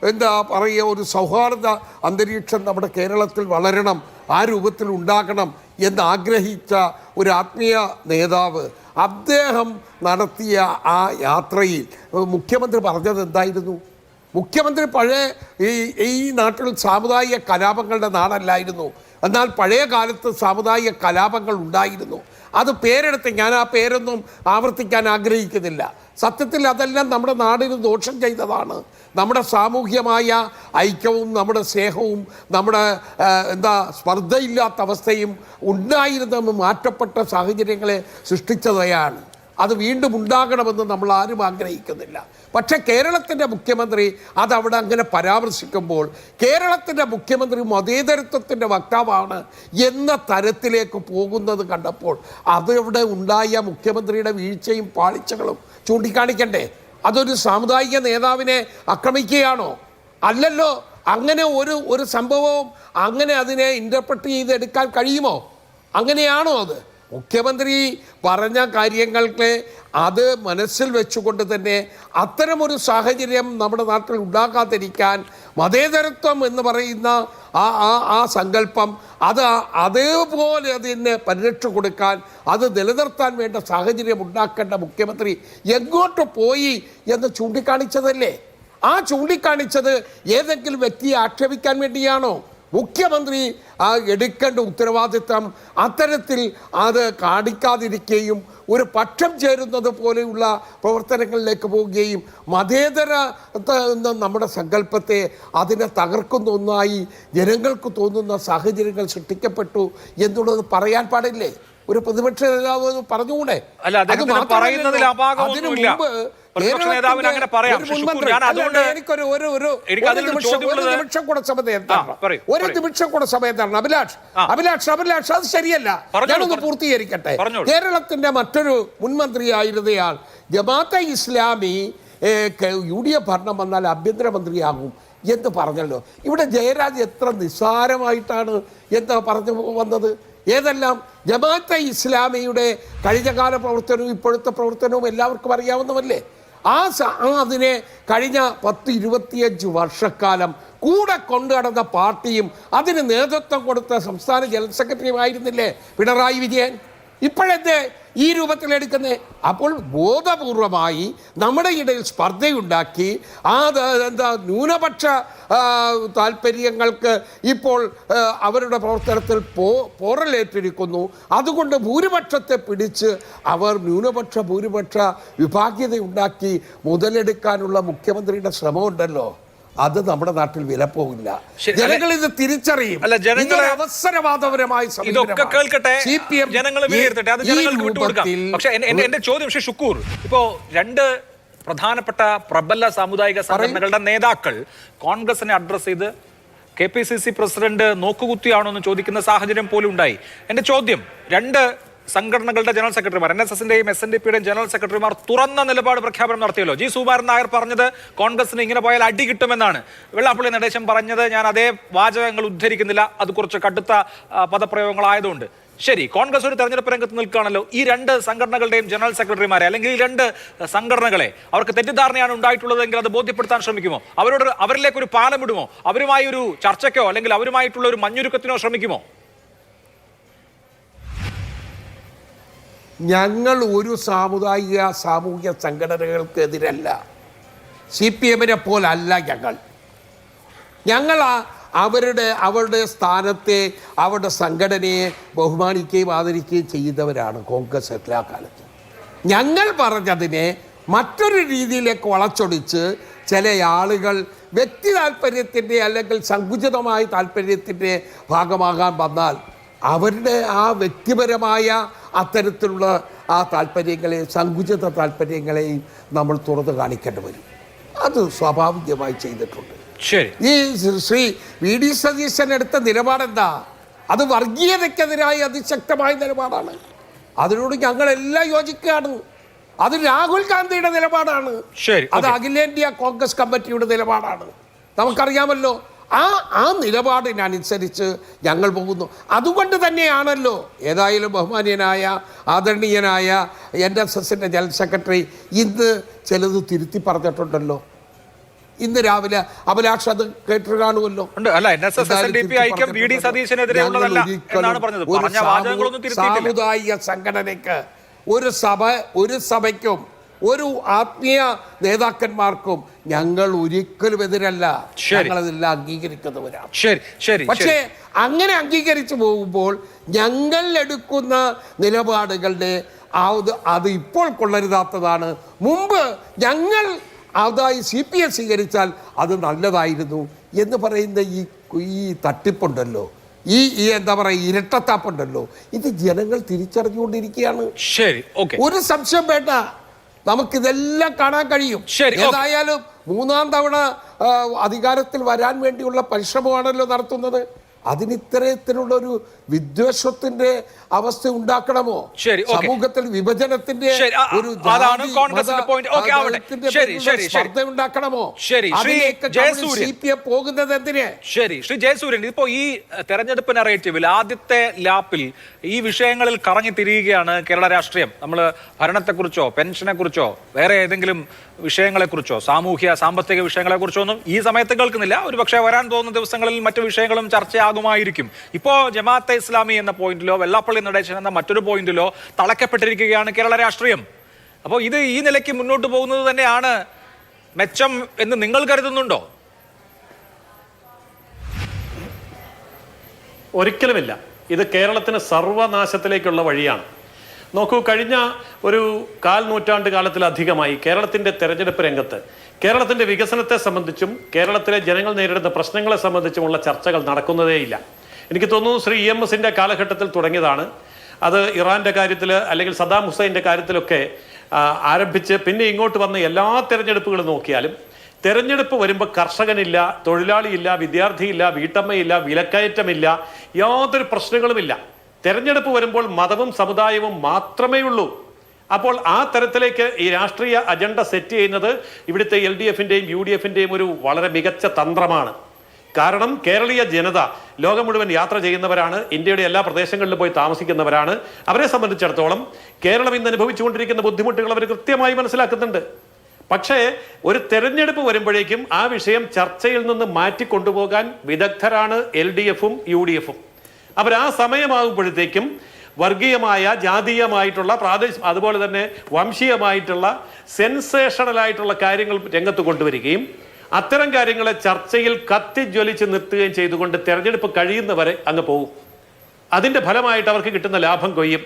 എന്താ പറയുക, ഒരു സൗഹാർദ്ദ അന്തരീക്ഷം നമ്മുടെ കേരളത്തിൽ വളരണം, ആ രൂപത്തിൽ ഉണ്ടാകണം എന്ന് ആഗ്രഹിച്ച ഒരു ആത്മീയ നേതാവ്, അദ്ദേഹം നടത്തിയ ആ യാത്രയിൽ മുഖ്യമന്ത്രി പറഞ്ഞത് എന്തായിരുന്നു? മുഖ്യമന്ത്രി പഴയ ഈ നാട്ടിൽ സാമുദായിക കലാപങ്ങളുടെ നാടല്ലായിരുന്നു. എന്നാൽ പഴയ കാലത്ത് സാമുദായിക കലാപങ്ങൾ ഉണ്ടായിരുന്നു. അത് പേരെടുത്ത് ഞാൻ ആ പേരൊന്നും ആവർത്തിക്കാൻ ആഗ്രഹിക്കുന്നില്ല. സത്യത്തിൽ അതെല്ലാം നമ്മുടെ നാടിന് ദോഷം ചെയ്തതാണ്. നമ്മുടെ സാമൂഹ്യമായ ഐക്യവും നമ്മുടെ സ്നേഹവും നമ്മുടെ സ്പർദ്ധയില്ലാത്ത അവസ്ഥയും ഉണ്ടായിരുന്നെന്ന് മാറ്റപ്പെട്ട സാഹചര്യങ്ങളെ സൃഷ്ടിച്ചതാണ്. അത് വീണ്ടും ഉണ്ടാകണമെന്ന് നമ്മൾ ആരും ആഗ്രഹിക്കുന്നില്ല. പക്ഷേ കേരളത്തിൻ്റെ മുഖ്യമന്ത്രി അതവിടെ അങ്ങനെ പരാമർശിക്കുമ്പോൾ കേരളത്തിൻ്റെ മുഖ്യമന്ത്രി മതേതരത്വത്തിൻ്റെ വക്താവാണ് എന്ന തരത്തിലേക്ക് പോകുന്നത് കണ്ടപ്പോൾ അതവിടെ ഉണ്ടായ മുഖ്യമന്ത്രിയുടെ വീഴ്ചയും പാളിച്ചകളും ചൂണ്ടിക്കാണിക്കണ്ടേ? അതൊരു സാമുദായിക നേതാവിനെ ആക്രമിക്കുകയാണോ? അല്ലല്ലോ. അങ്ങനെ ഒരു സംഭവവും അങ്ങനെ അതിനെ ഇൻ്റർപ്രറ്റ് ചെയ്തെടുക്കാൻ കഴിയുമോ? അങ്ങനെയാണോ? അത് മുഖ്യമന്ത്രി പറഞ്ഞ കാര്യങ്ങൾക്ക് അത് മനസ്സിൽ വെച്ചുകൊണ്ട് തന്നെ അത്തരമൊരു സാഹചര്യം നമ്മുടെ നാട്ടിൽ ഉണ്ടാകാതിരിക്കാൻ മതേതരത്വം എന്ന് പറയുന്ന ആ സങ്കല്പം അതേപോലെ അതിന് പരിരക്ഷ കൊടുക്കാൻ, അത് നിലനിർത്താൻ വേണ്ട സാഹചര്യം ഉണ്ടാക്കേണ്ട മുഖ്യമന്ത്രി എങ്ങോട്ട് പോയി എന്ന് ചൂണ്ടിക്കാണിച്ചതല്ലേ? ആ ചൂണ്ടിക്കാണിച്ചത് ഏതെങ്കിലും വ്യക്തിയെ ആക്ഷേപിക്കാൻ വേണ്ടിയാണോ? മുഖ്യമന്ത്രി എടുക്കേണ്ട ഉത്തരവാദിത്തം അത്തരത്തിൽ അത് കാണിക്കാതിരിക്കുകയും ഒരു പക്ഷം ചേരുന്നത് പോലെയുള്ള പ്രവർത്തനങ്ങളിലേക്ക് പോവുകയും മതേതര നമ്മുടെ സങ്കല്പത്തെ അതിനെ തകർക്കുന്ന ഒന്നായി ജനങ്ങൾക്ക് തോന്നുന്ന സാഹചര്യങ്ങൾ സൃഷ്ടിക്കപ്പെട്ടു എന്നുള്ളത് പറയാൻ പാടില്ലേ? ഒരു പ്രതിപക്ഷ നേതാവ് പറഞ്ഞുകൂടെ? ഒരു നിമിഷം കൂടെ സമയം തരണം അഭിലാഷ്. അത് ശരിയല്ല. ഞാനൊന്ന് പൂർത്തീകരിക്കട്ടെ. കേരളത്തിന്റെ മറ്റൊരു മുൻമന്ത്രിയായിരുന്നയാൾ ജമാഅത്തെ ഇസ്ലാമി UDF ഭരണം വന്നാൽ ആഭ്യന്തരമന്ത്രിയാകും എന്ന് പറഞ്ഞല്ലോ. ഇവിടെ ജയരാജ് എത്ര നിസ്സാരമായിട്ടാണ് എന്താ പറഞ്ഞു വന്നത്? ഏതെല്ലാം ജമാഅത്തെ ഇസ്ലാമിയുടെ കഴിഞ്ഞകാല പ്രവർത്തനവും ഇപ്പോഴത്തെ പ്രവർത്തനവും എല്ലാവർക്കും അറിയാവുന്നതല്ലേ? അതിനെ കഴിഞ്ഞ 10-25 വർഷക്കാലം കൂടെ കൊണ്ടു നടന്ന പാർട്ടിയും അതിന് നേതൃത്വം കൊടുത്ത സംസ്ഥാന ജനറൽ സെക്രട്ടറിയും ആയിരുന്നില്ലേ പിണറായി വിജയൻ? ഇപ്പോഴത്തെ ഈ രൂപത്തിലെടുക്കുന്നത്? അപ്പോൾ ബോധപൂർവമായി നമ്മുടെ ഇടയിൽ സ്പർദ്ധയുണ്ടാക്കി ന്യൂനപക്ഷ താല്പര്യങ്ങൾക്ക് ഇപ്പോൾ അവരുടെ പ്രവർത്തനത്തിൽ പോറലേറ്റിരിക്കുന്നു. അതുകൊണ്ട് ഭൂരിപക്ഷത്തെ പിടിച്ച് അവർ ഭൂരിപക്ഷ വിഭാഗ്യതയുണ്ടാക്കി മുതലെടുക്കാനുള്ള മുഖ്യമന്ത്രിയുടെ ശ്രമമുണ്ടല്ലോ, അത് നമ്മുടെ നാട്ടിൽ വിലപ്പോവില്ല. ജനങ്ങൾ ഇത് തിരിച്ചറിയും. അവസരവാദപരമായ ഇതൊക്കെ കേൾക്കട്ടെ, ജനങ്ങൾ വിലയിരുത്തട്ടെ, അത് ജനങ്ങൾക്ക് വിട്ടുകൊടുക്കാം. പക്ഷേ എന്റെ ചോദ്യം ഷുക്കൂർ, ഇപ്പോ രണ്ട് പ്രധാനപ്പെട്ട പ്രബല സാമുദായിക സംഘടനകളുടെ നേതാക്കൾ കോൺഗ്രസിനെ അഡ്രസ് ചെയ്ത് KPCC പ്രസിഡന്റ് നോക്കുകുത്തിയാണോ എന്ന് ചോദിക്കുന്ന സാഹചര്യം പോലും ഉണ്ടായി. എന്റെ ചോദ്യം, രണ്ട് സംഘടനകളുടെ ജനറൽ സെക്രട്ടറിമാർ, NSSന്റെയും SNDPയുടെയും ജനറൽ സെക്രട്ടറിമാർ തുറന്ന നിലപാട് പ്രഖ്യാപനം നടത്തിയല്ലോ. G. സുകുമാരൻ നായർ പറഞ്ഞത് കോൺഗ്രസിന് ഇങ്ങനെ പോയാൽ അടി കിട്ടുമെന്നാണ്. വെള്ളാപ്പള്ളി നടേശൻ പറഞ്ഞത്, ഞാൻ അതേ വാചകങ്ങൾ ഉദ്ധരിക്കുന്നില്ല, അത് കുറച്ച് കടുത്ത പദപ്രയോഗങ്ങളായതുകൊണ്ട്. ശരി, കോൺഗ്രസ് ഒരു തെരഞ്ഞെടുപ്പ് രംഗത്ത് നിൽക്കുകയാണല്ലോ. ഈ രണ്ട് സംഘടനകളുടെയും ജനറൽ സെക്രട്ടറിമാരെ അല്ലെങ്കിൽ ഈ രണ്ട് സംഘടനകളെ അവർക്ക് തെറ്റിദ്ധാരണയാണ് ഉണ്ടായിട്ടുള്ളതെങ്കിൽ അത് ബോധ്യപ്പെടുത്താൻ ശ്രമിക്കുമോ? അവരിലേക്ക് ഒരു പാലം ഇടുമോ? അവരുമായി ഒരു ചർച്ചയ്ക്കോ അല്ലെങ്കിൽ അവരുമായിട്ടുള്ള ഒരു മഞ്ഞുരുക്കത്തിനോ ശ്രമിക്കുമോ? ഞങ്ങൾ ഒരു സാമൂഹ്യ സംഘടനകൾക്ക് എതിരല്ല. CPMനെ പോലല്ല ഞങ്ങൾ അവരുടെ സ്ഥാനത്തെ, അവരുടെ സംഘടനയെ ബഹുമാനിക്കുകയും ആദരിക്കുകയും ചെയ്യുന്നവരാണ് കോൺഗ്രസ് എല്ലാ കാലത്തും. ഞങ്ങൾ പറഞ്ഞതിനെ മറ്റൊരു രീതിയിലേക്ക് വളച്ചൊടിച്ച് ചില ആളുകൾ വ്യക്തി താല്പര്യത്തിൻ്റെ അല്ലെങ്കിൽ സങ്കുചിതമായ താല്പര്യത്തിൻ്റെ ഭാഗമാകാൻ വന്നാൽ അവരുടെ ആ വ്യക്തിപരമായ അത്തരത്തിലുള്ള ആ താല്പര്യങ്ങളെയും സങ്കുചിത താല്പര്യങ്ങളെയും നമ്മൾ തുറന്നു കാണിക്കേണ്ടി വരും. അത് സ്വാഭാവികമായി ചെയ്തിട്ടുണ്ട്. ശരി. ഈ ശ്രീ വി ഡി സതീശൻ എടുത്ത നിലപാടെന്താ? അത് വർഗീയതയ്ക്കെതിരായ അതിശക്തമായ നിലപാടാണ്. അതിനോട് ഞങ്ങളെല്ലാം യോജിക്കുകയാണ്. അത് രാഹുൽ ഗാന്ധിയുടെ നിലപാടാണ്. ശരി. അത് അഖിലേന്ത്യാ കോൺഗ്രസ് കമ്മിറ്റിയുടെ നിലപാടാണ്. നമുക്കറിയാമല്ലോ. ആ നിലപാടിനനുസരിച്ച് ഞങ്ങൾ പോകുന്നു. അതുകൊണ്ട് തന്നെയാണല്ലോ ഏതായാലും ബഹുമാന്യനായ ആദരണീയനായ NSSന്റെ ജനറൽ സെക്രട്ടറി ഇന്ന് ചിലത് തിരുത്തി പറഞ്ഞിട്ടുണ്ടല്ലോ. ഇന്ന് രാവിലെ അഭിലാഷ് അത് കേട്ടു കാണുമല്ലോ. സാമുദായിക സംഘടനയ്ക്ക് ഒരു സഭയ്ക്കും ഒരു ആത്മീയ നേതാക്കന്മാർക്കും ഞങ്ങൾ ഒരിക്കലും എതിരല്ല. ഞങ്ങളതെല്ലാം അംഗീകരിക്കുന്നവരാണ്. പക്ഷേ അങ്ങനെ അംഗീകരിച്ചു പോകുമ്പോൾ ഞങ്ങൾ എടുക്കുന്ന നിലപാടുകളുടെ അത് ഇപ്പോൾ കൊള്ളരുതാത്തതാണ്. മുമ്പ് ഞങ്ങൾ അതായി CPM സ്വീകരിച്ചാൽ അത് നല്ലതായിരുന്നു എന്ന് പറയുന്ന ഈ തട്ടിപ്പുണ്ടല്ലോ, ഈ എന്താ പറയുക ഇരട്ടത്താപ്പുണ്ടല്ലോ, ഇത് ജനങ്ങൾ തിരിച്ചറിഞ്ഞുകൊണ്ടിരിക്കുകയാണ്. ശരി, ഒരു സംശയം വേണ്ട, നമുക്കിതെല്ലാം കാണാൻ കഴിയും. ഏതായാലും 3ാം തവണ അധികാരത്തിൽ വരാൻ വേണ്ടിയുള്ള പരിശ്രമമാണല്ലോ നടത്തുന്നത്. അതിന് ഇത്തരത്തിലുള്ള ഒരു വിദ്വേഷത്തിന്റെ അവസ്ഥ ഉണ്ടാക്കണമോ? സമൂഹത്തിൽ വിഭജനത്തിന്റെ ഒരു സ്പർദ്ധ ഉണ്ടാക്കണമോ? പോകുന്നത് എന്തിന്? ശരി, ശ്രീ ജയസൂര്യൻ, ഇപ്പോ ഈ തെരഞ്ഞെടുപ്പ് നറേറ്റീവിൽ ആദ്യത്തെ ലാപ്പിൽ ഈ വിഷയങ്ങളിൽ കറങ്ങി തിരിയുകയാണ് കേരള രാഷ്ട്രീയം. നമ്മൾ ഭരണത്തെക്കുറിച്ചോ പെൻഷനെ കുറിച്ചോ വേറെ ഏതെങ്കിലും വിഷയങ്ങളെക്കുറിച്ചോ സാമൂഹ്യ സാമ്പത്തിക വിഷയങ്ങളെക്കുറിച്ചോ ഒന്നും ഈ സമയത്ത് കേൾക്കുന്നില്ല. ഒരു പക്ഷേ വരാൻ പോകുന്ന ദിവസങ്ങളിൽ മറ്റു വിഷയങ്ങളും ചർച്ചയാകുമായിരിക്കും. ഇപ്പോ ജമാഅത്തെ ഇസ്ലാമി എന്ന പോയിന്റിലോ വെള്ളാപ്പള്ളി നടേശൻ എന്ന മറ്റൊരു പോയിന്റിലോ തളയ്ക്കപ്പെട്ടിരിക്കുകയാണ് കേരള രാഷ്ട്രീയം. അപ്പോൾ ഇത് ഈ നിലയ്ക്ക് മുന്നോട്ട് പോകുന്നത് തന്നെയാണ് മെച്ചം എന്ന് നിങ്ങൾ കരുതുന്നുണ്ടോ? ഒരിക്കലുമില്ല. ഇത് കേരളത്തിന് സർവനാശത്തിലേക്കുള്ള വഴിയാണ്. നോക്കൂ, കഴിഞ്ഞ ഒരു 1/4 നൂറ്റാണ്ട് കാലത്തിലധികമായി കേരളത്തിൻ്റെ തെരഞ്ഞെടുപ്പ് രംഗത്ത് കേരളത്തിൻ്റെ വികസനത്തെ സംബന്ധിച്ചും കേരളത്തിലെ ജനങ്ങൾ നേരിടുന്ന പ്രശ്നങ്ങളെ സംബന്ധിച്ചുമുള്ള ചർച്ചകൾ നടക്കുന്നതേയില്ല. എനിക്ക് തോന്നുന്നു ശ്രീ EMSന്റെ കാലഘട്ടത്തിൽ തുടങ്ങിയതാണ്. അത് ഇറാൻ്റെ കാര്യത്തിൽ അല്ലെങ്കിൽ സദ്ദാം ഹുസൈൻ്റെ കാര്യത്തിലൊക്കെ ആരംഭിച്ച് പിന്നെ ഇങ്ങോട്ട് വന്ന എല്ലാ തെരഞ്ഞെടുപ്പുകളും നോക്കിയാലും തെരഞ്ഞെടുപ്പ് വരുമ്പോൾ കർഷകനില്ല, തൊഴിലാളിയില്ല, വിദ്യാർത്ഥിയില്ല, വീട്ടമ്മയില്ല, വിലക്കയറ്റമില്ല, യാതൊരു പ്രശ്നങ്ങളുമില്ല. തെരഞ്ഞെടുപ്പ് വരുമ്പോൾ മതവും സമുദായവും മാത്രമേ ഉള്ളൂ. അപ്പോൾ ആ തരത്തിലേക്ക് ഈ രാഷ്ട്രീയ അജണ്ട സെറ്റ് ചെയ്യുന്നത് ഇവിടുത്തെ LDFന്റെയും UDFന്റെയും ഒരു വളരെ മികച്ച തന്ത്രമാണ്. കാരണം കേരളീയ ജനത ലോകം മുഴുവൻ യാത്ര ചെയ്യുന്നവരാണ്, ഇന്ത്യയുടെ എല്ലാ പ്രദേശങ്ങളിലും പോയി താമസിക്കുന്നവരാണ്. അവരെ സംബന്ധിച്ചിടത്തോളം കേരളം ഇന്ന് അനുഭവിച്ചുകൊണ്ടിരിക്കുന്ന ബുദ്ധിമുട്ടുകൾ അവർ കൃത്യമായി മനസ്സിലാക്കുന്നുണ്ട്. പക്ഷേ ഒരു തെരഞ്ഞെടുപ്പ് വരുമ്പോഴേക്കും ആ വിഷയം ചർച്ചയിൽ നിന്ന് മാറ്റിക്കൊണ്ടുപോകാൻ വിദഗ്ധരാണ് LDFും UDFും. അവർ ആ സമയമാകുമ്പോഴത്തേക്കും വർഗീയമായ ജാതീയമായിട്ടുള്ള അതുപോലെ തന്നെ വംശീയമായിട്ടുള്ള സെൻസേഷണലായിട്ടുള്ള കാര്യങ്ങൾ രംഗത്ത് കൊണ്ടുവരികയും അത്തരം കാര്യങ്ങളെ ചർച്ചയിൽ കത്തിജ്വലിച്ച് നിർത്തുകയും ചെയ്തുകൊണ്ട് തെരഞ്ഞെടുപ്പ് കഴിയുന്നവരെ അങ്ങ് പോകും. അതിൻ്റെ ഫലമായിട്ട് അവർക്ക് കിട്ടുന്ന ലാഭം കൊയ്യും.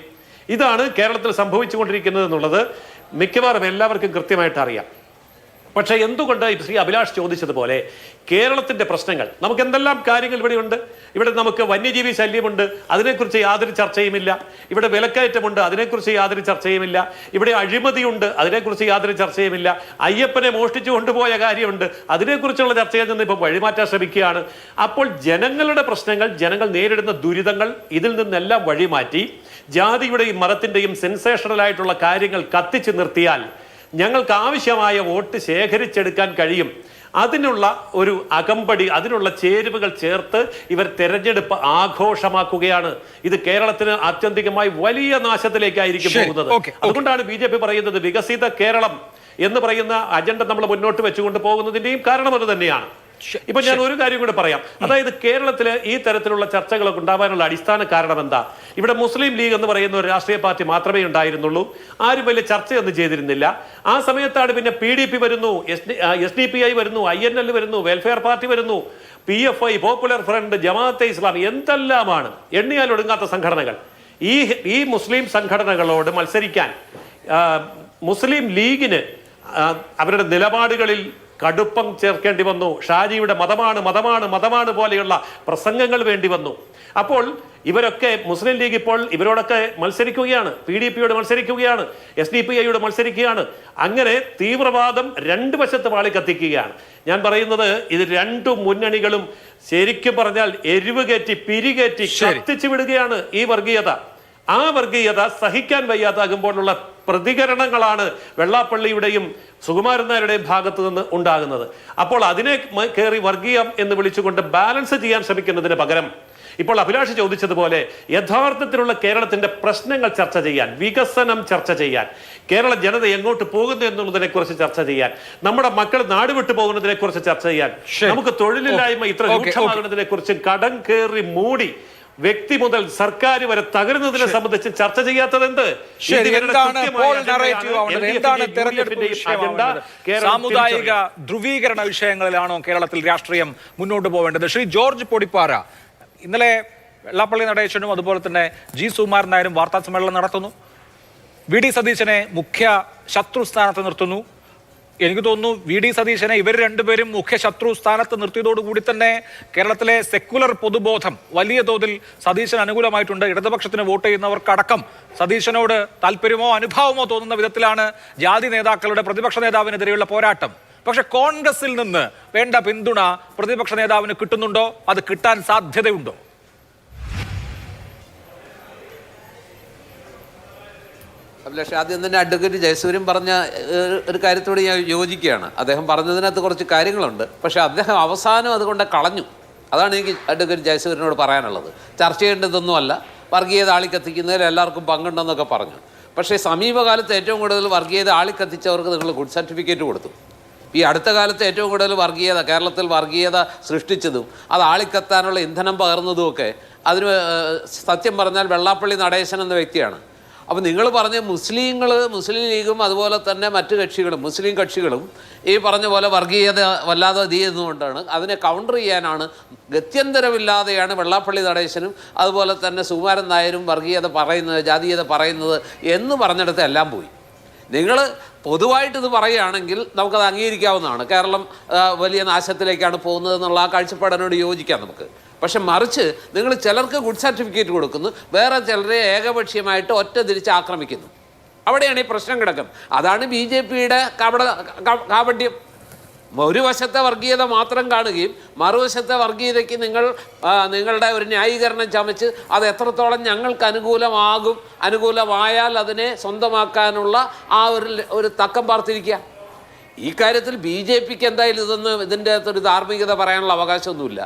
ഇതാണ് കേരളത്തിൽ സംഭവിച്ചുകൊണ്ടിരിക്കുന്നത് എന്നുള്ളത് മിക്കവാറും എല്ലാവർക്കും കൃത്യമായിട്ട് അറിയാം. പക്ഷേ എന്തുകൊണ്ട് ശ്രീ അഭിലാഷ് ചോദിച്ചതുപോലെ കേരളത്തിൻ്റെ പ്രശ്നങ്ങൾ, നമുക്ക് എന്തെല്ലാം കാര്യങ്ങൾ ഇവിടെയുണ്ട്. ഇവിടെ നമുക്ക് വന്യജീവി ശല്യമുണ്ട്, അതിനെക്കുറിച്ച് യാതൊരു ചർച്ചയുമില്ല. ഇവിടെ വിലക്കയറ്റമുണ്ട്, അതിനെക്കുറിച്ച് യാതൊരു ചർച്ചയുമില്ല. ഇവിടെ അഴിമതിയുണ്ട്, അതിനെക്കുറിച്ച് യാതൊരു ചർച്ചയുമില്ല. അയ്യപ്പനെ മോഷ്ടിച്ചു കൊണ്ടുപോയ കാര്യമുണ്ട്, അതിനെക്കുറിച്ചുള്ള ചർച്ചയിൽ നിന്ന് ഇപ്പോൾ വഴിമാറ്റാൻ ശ്രമിക്കുകയാണ്. അപ്പോൾ ജനങ്ങളുടെ പ്രശ്നങ്ങൾ, ജനങ്ങൾ നേരിടുന്ന ദുരിതങ്ങൾ, ഇതിൽ നിന്നെല്ലാം വഴിമാറ്റി ജാതിയുടെയും മതത്തിൻ്റെയും സെൻസേഷണലായിട്ടുള്ള കാര്യങ്ങൾ കത്തിച്ചു നിർത്തിയാൽ ഞങ്ങൾക്ക് ആവശ്യമായ വോട്ട് ശേഖരിച്ചെടുക്കാൻ കഴിയും. അതിനുള്ള ഒരു അകമ്പടി, അതിനുള്ള ചേരുവകൾ ചേർത്ത് ഇവർ തെരഞ്ഞെടുപ്പ് ആഘോഷമാക്കുകയാണ്. ഇത് കേരളത്തിന് ആത്യന്തികമായി വലിയ നാശത്തിലേക്കായിരിക്കും പോകുന്നത്. അതുകൊണ്ടാണ് BJP പറയുന്നത് വികസിത കേരളം എന്ന് പറയുന്ന അജണ്ട നമ്മൾ മുന്നോട്ട് വെച്ചുകൊണ്ട് പോകുന്നതിൻ്റെയും കാരണം അത് തന്നെയാണ്. ഇപ്പൊ ഞാൻ ഒരു കാര്യം കൂടെ പറയാം. അതായത് കേരളത്തില് ഈ തരത്തിലുള്ള ചർച്ചകളൊക്കെ ഉണ്ടാവാനുള്ള അടിസ്ഥാന കാരണം എന്താ? ഇവിടെ മുസ്ലിം ലീഗ് എന്ന് പറയുന്ന ഒരു രാഷ്ട്രീയ പാർട്ടി മാത്രമേ ഉണ്ടായിരുന്നുള്ളൂ. ആരും വലിയ ചർച്ചയൊന്നും ചെയ്തിരുന്നില്ല. ആ സമയത്താണ് പിന്നെ PDP വരുന്നു, SDPI വരുന്നു, INL വരുന്നു, വെൽഫെയർ പാർട്ടി വരുന്നു, PFI, popular front, Jamaat-e Islami, എന്തെല്ലാമാണ് എണ്ണിയാൽ ഒടുങ്ങാത്ത സംഘടനകൾ. ഈ മുസ്ലിം സംഘടനകളോട് മത്സരിക്കാൻ മുസ്ലിം ലീഗിന് അവരുടെ നിലപാടുകളിൽ കടുപ്പം ചേർക്കേണ്ടി വന്നു. ഷാജിയുടെ മതമാണ് പോലെയുള്ള പ്രസംഗങ്ങൾ വേണ്ടി വന്നു. അപ്പോൾ ഇവരൊക്കെ മുസ്ലിം ലീഗ് ഇപ്പോൾ ഇവരോടൊക്കെ മത്സരിക്കുകയാണ്, PDPയോട് മത്സരിക്കുകയാണ്, SDPIയോട് മത്സരിക്കുകയാണ്. അങ്ങനെ തീവ്രവാദം രണ്ട് വശത്ത് വാളി കത്തിക്കുകയാണ്. ഞാൻ പറയുന്നത് ഇത് രണ്ടു മുന്നണികളും ശരിക്കും പറഞ്ഞാൽ എരിവ് കയറ്റി പിരികേറ്റി കത്തിച്ചു വിടുകയാണ് ഈ വർഗീയത. ആ വർഗീയത സഹിക്കാൻ വയ്യാതാകുമ്പോഴുള്ള പ്രതികരണങ്ങളാണ് വെള്ളാപ്പള്ളിയുടെയും സുകുമാരൻ നായരുടെയും ഭാഗത്ത് നിന്ന് ഉണ്ടാകുന്നത്. അപ്പോൾ അതിനെ കയറി വർഗീയം എന്ന് വിളിച്ചുകൊണ്ട് ബാലൻസ് ചെയ്യാൻ ശ്രമിക്കുന്നതിന് പകരം ഇപ്പോൾ അഭിലാഷ് ചോദിച്ചതുപോലെ യഥാർത്ഥത്തിലുള്ള കേരളത്തിന്റെ പ്രശ്നങ്ങൾ ചർച്ച ചെയ്യാൻ, വികസനം ചർച്ച ചെയ്യാൻ, കേരള ജനത എങ്ങോട്ട് പോകുന്നു എന്നുള്ളതിനെ കുറിച്ച് ചർച്ച ചെയ്യാൻ, നമ്മുടെ മക്കൾ നാട് വിട്ടു പോകുന്നതിനെ കുറിച്ച് ചർച്ച ചെയ്യാൻ, നമുക്ക് തൊഴിലില്ലായ്മ ഇത്ര രൂക്ഷമാകുന്നതിനെ കുറിച്ച് കടം കയറി മൂടി വ്യക്തി മുതൽ സർക്കാർ വരെ തകരുന്നതിനെ സംബന്ധിച്ച് ചർച്ച ചെയ്യാത്തത് എന്ത്? സാമുദായിക ധ്രുവീകരണ വിഷയങ്ങളിലാണോ കേരളത്തിൽ രാഷ്ട്രീയം മുന്നോട്ട് പോവേണ്ടത്? ശ്രീ ജോർജ് പൊടിപ്പാറ, ഇന്നലെ വെള്ളാപ്പള്ളി നടേശനും അതുപോലെ തന്നെ G. സുകുമാരൻ നായരും വാർത്താ സമ്മേളനം നടത്തുന്നു. VD സതീശനെ മുഖ്യ ശത്രു സ്ഥാനത്ത് നിർത്തുന്നു. എനിക്ക് തോന്നുന്നു VD സതീശനെ ഇവർ രണ്ടുപേരും മുഖ്യ ശത്രു സ്ഥാനത്ത് നിർത്തിയതോടുകൂടി തന്നെ കേരളത്തിലെ സെക്കുലർ പൊതുബോധം വലിയ തോതിൽ സതീശന് അനുകൂലമായിട്ടുണ്ട്. ഇടതുപക്ഷത്തിന് വോട്ട് ചെയ്യുന്നവർക്കടക്കം സതീശനോട് താല്പര്യമോ അനുഭാവമോ തോന്നുന്ന വിധത്തിലാണ് ജാതി നേതാക്കളുടെ പ്രതിപക്ഷ നേതാവിനെതിരെയുള്ള പോരാട്ടം. പക്ഷെ കോൺഗ്രസിൽ നിന്ന് വേണ്ട പിന്തുണ പ്രതിപക്ഷ നേതാവിന് കിട്ടുന്നുണ്ടോ? അത് കിട്ടാൻ സാധ്യതയുണ്ടോ? അഭിലാഷ്, ആദ്യം തന്നെ അഡ്വക്കേറ്റ് ജയസൂര്യൻ പറഞ്ഞ ഒരു കാര്യത്തോട് ഞാൻ യോജിക്കുകയാണ്. അദ്ദേഹം പറഞ്ഞതിനകത്ത് കുറച്ച് കാര്യങ്ങളുണ്ട്. പക്ഷേ അദ്ദേഹം അവസാനം അതുകൊണ്ട് കളഞ്ഞു. അതാണ് എനിക്ക് അഡ്വക്കേറ്റ് ജയസൂര്യനോട് പറയാനുള്ളത്. ചർച്ച ചെയ്യേണ്ടതൊന്നുമല്ല, വർഗീയത ആളിക്കത്തിക്കുന്നതിൽ എല്ലാവർക്കും പങ്കുണ്ടെന്നൊക്കെ പറഞ്ഞു. പക്ഷേ സമീപകാലത്ത് ഏറ്റവും കൂടുതൽ വർഗീയത ആളിക്കത്തിച്ചവർക്ക് നിങ്ങൾ ഗുഡ് സർട്ടിഫിക്കറ്റ് കൊടുത്തു. ഈ അടുത്ത കാലത്ത് ഏറ്റവും കൂടുതൽ കേരളത്തിൽ വർഗീയത സൃഷ്ടിച്ചതും അത് ആളിക്കത്താനുള്ള ഇന്ധനം പകർന്നതുമൊക്കെ അതിന് സത്യം പറഞ്ഞാൽ വെള്ളാപ്പള്ളി നടേശൻ എന്ന വ്യക്തിയാണ്. അപ്പോൾ നിങ്ങൾ പറഞ്ഞ മുസ്ലിം ലീഗും അതുപോലെ തന്നെ മറ്റു കക്ഷികളും മുസ്ലിം കക്ഷികളും ഈ പറഞ്ഞ പോലെ വർഗീയത വല്ലാതെ ഇത് ചെയ്യുന്നതുകൊണ്ടാണ് അതിനെ കൗണ്ടർ ചെയ്യാനാണ് ഗത്യന്തരമില്ലാതെയാണ് വെള്ളാപ്പള്ളി നടേശനും അതുപോലെ തന്നെ സുകുമാരൻ നായരും വർഗീയത പറയുന്നത്, ജാതീയത പറയുന്നത് എന്ന് പറഞ്ഞിടത്ത് എല്ലാം പോയി. നിങ്ങൾ പൊതുവായിട്ടിത് പറയുകയാണെങ്കിൽ നമുക്കത് അംഗീകരിക്കാവുന്നതാണ്. കേരളം വലിയ നാശത്തിലേക്കാണ് പോകുന്നതെന്നുള്ള ആ കാഴ്ചപ്പാടിനോട് യോജിക്കാം നമുക്ക്. പക്ഷെ മറിച്ച് നിങ്ങൾ ചിലർക്ക് ഗുഡ് സർട്ടിഫിക്കറ്റ് കൊടുക്കുന്നു, വേറെ ചിലരെ ഏകപക്ഷീയമായിട്ട് ഒറ്റ തിരിച്ച് ആക്രമിക്കുന്നു. അവിടെയാണ് ഈ പ്രശ്നം കിടക്കുന്നത്. അതാണ് BJPയുടെ കാപട്യം. ഒരു വശത്തെ വർഗീയത മാത്രം കാണുകയും മറുവശത്തെ വർഗീയതയ്ക്ക് നിങ്ങളുടെ ഒരു ന്യായീകരണം ചമച്ച് അത് എത്രത്തോളം ഞങ്ങൾക്ക് അനുകൂലമായാൽ അതിനെ സ്വന്തമാക്കാനുള്ള ആ ഒരു തക്കം പാർത്തിരിക്കുക. ഈ കാര്യത്തിൽ BJPക്ക് എന്തായാലും ഇതിൻ്റെ അകത്തൊരു ധാർമ്മികത പറയാനുള്ള അവകാശമൊന്നുമില്ല.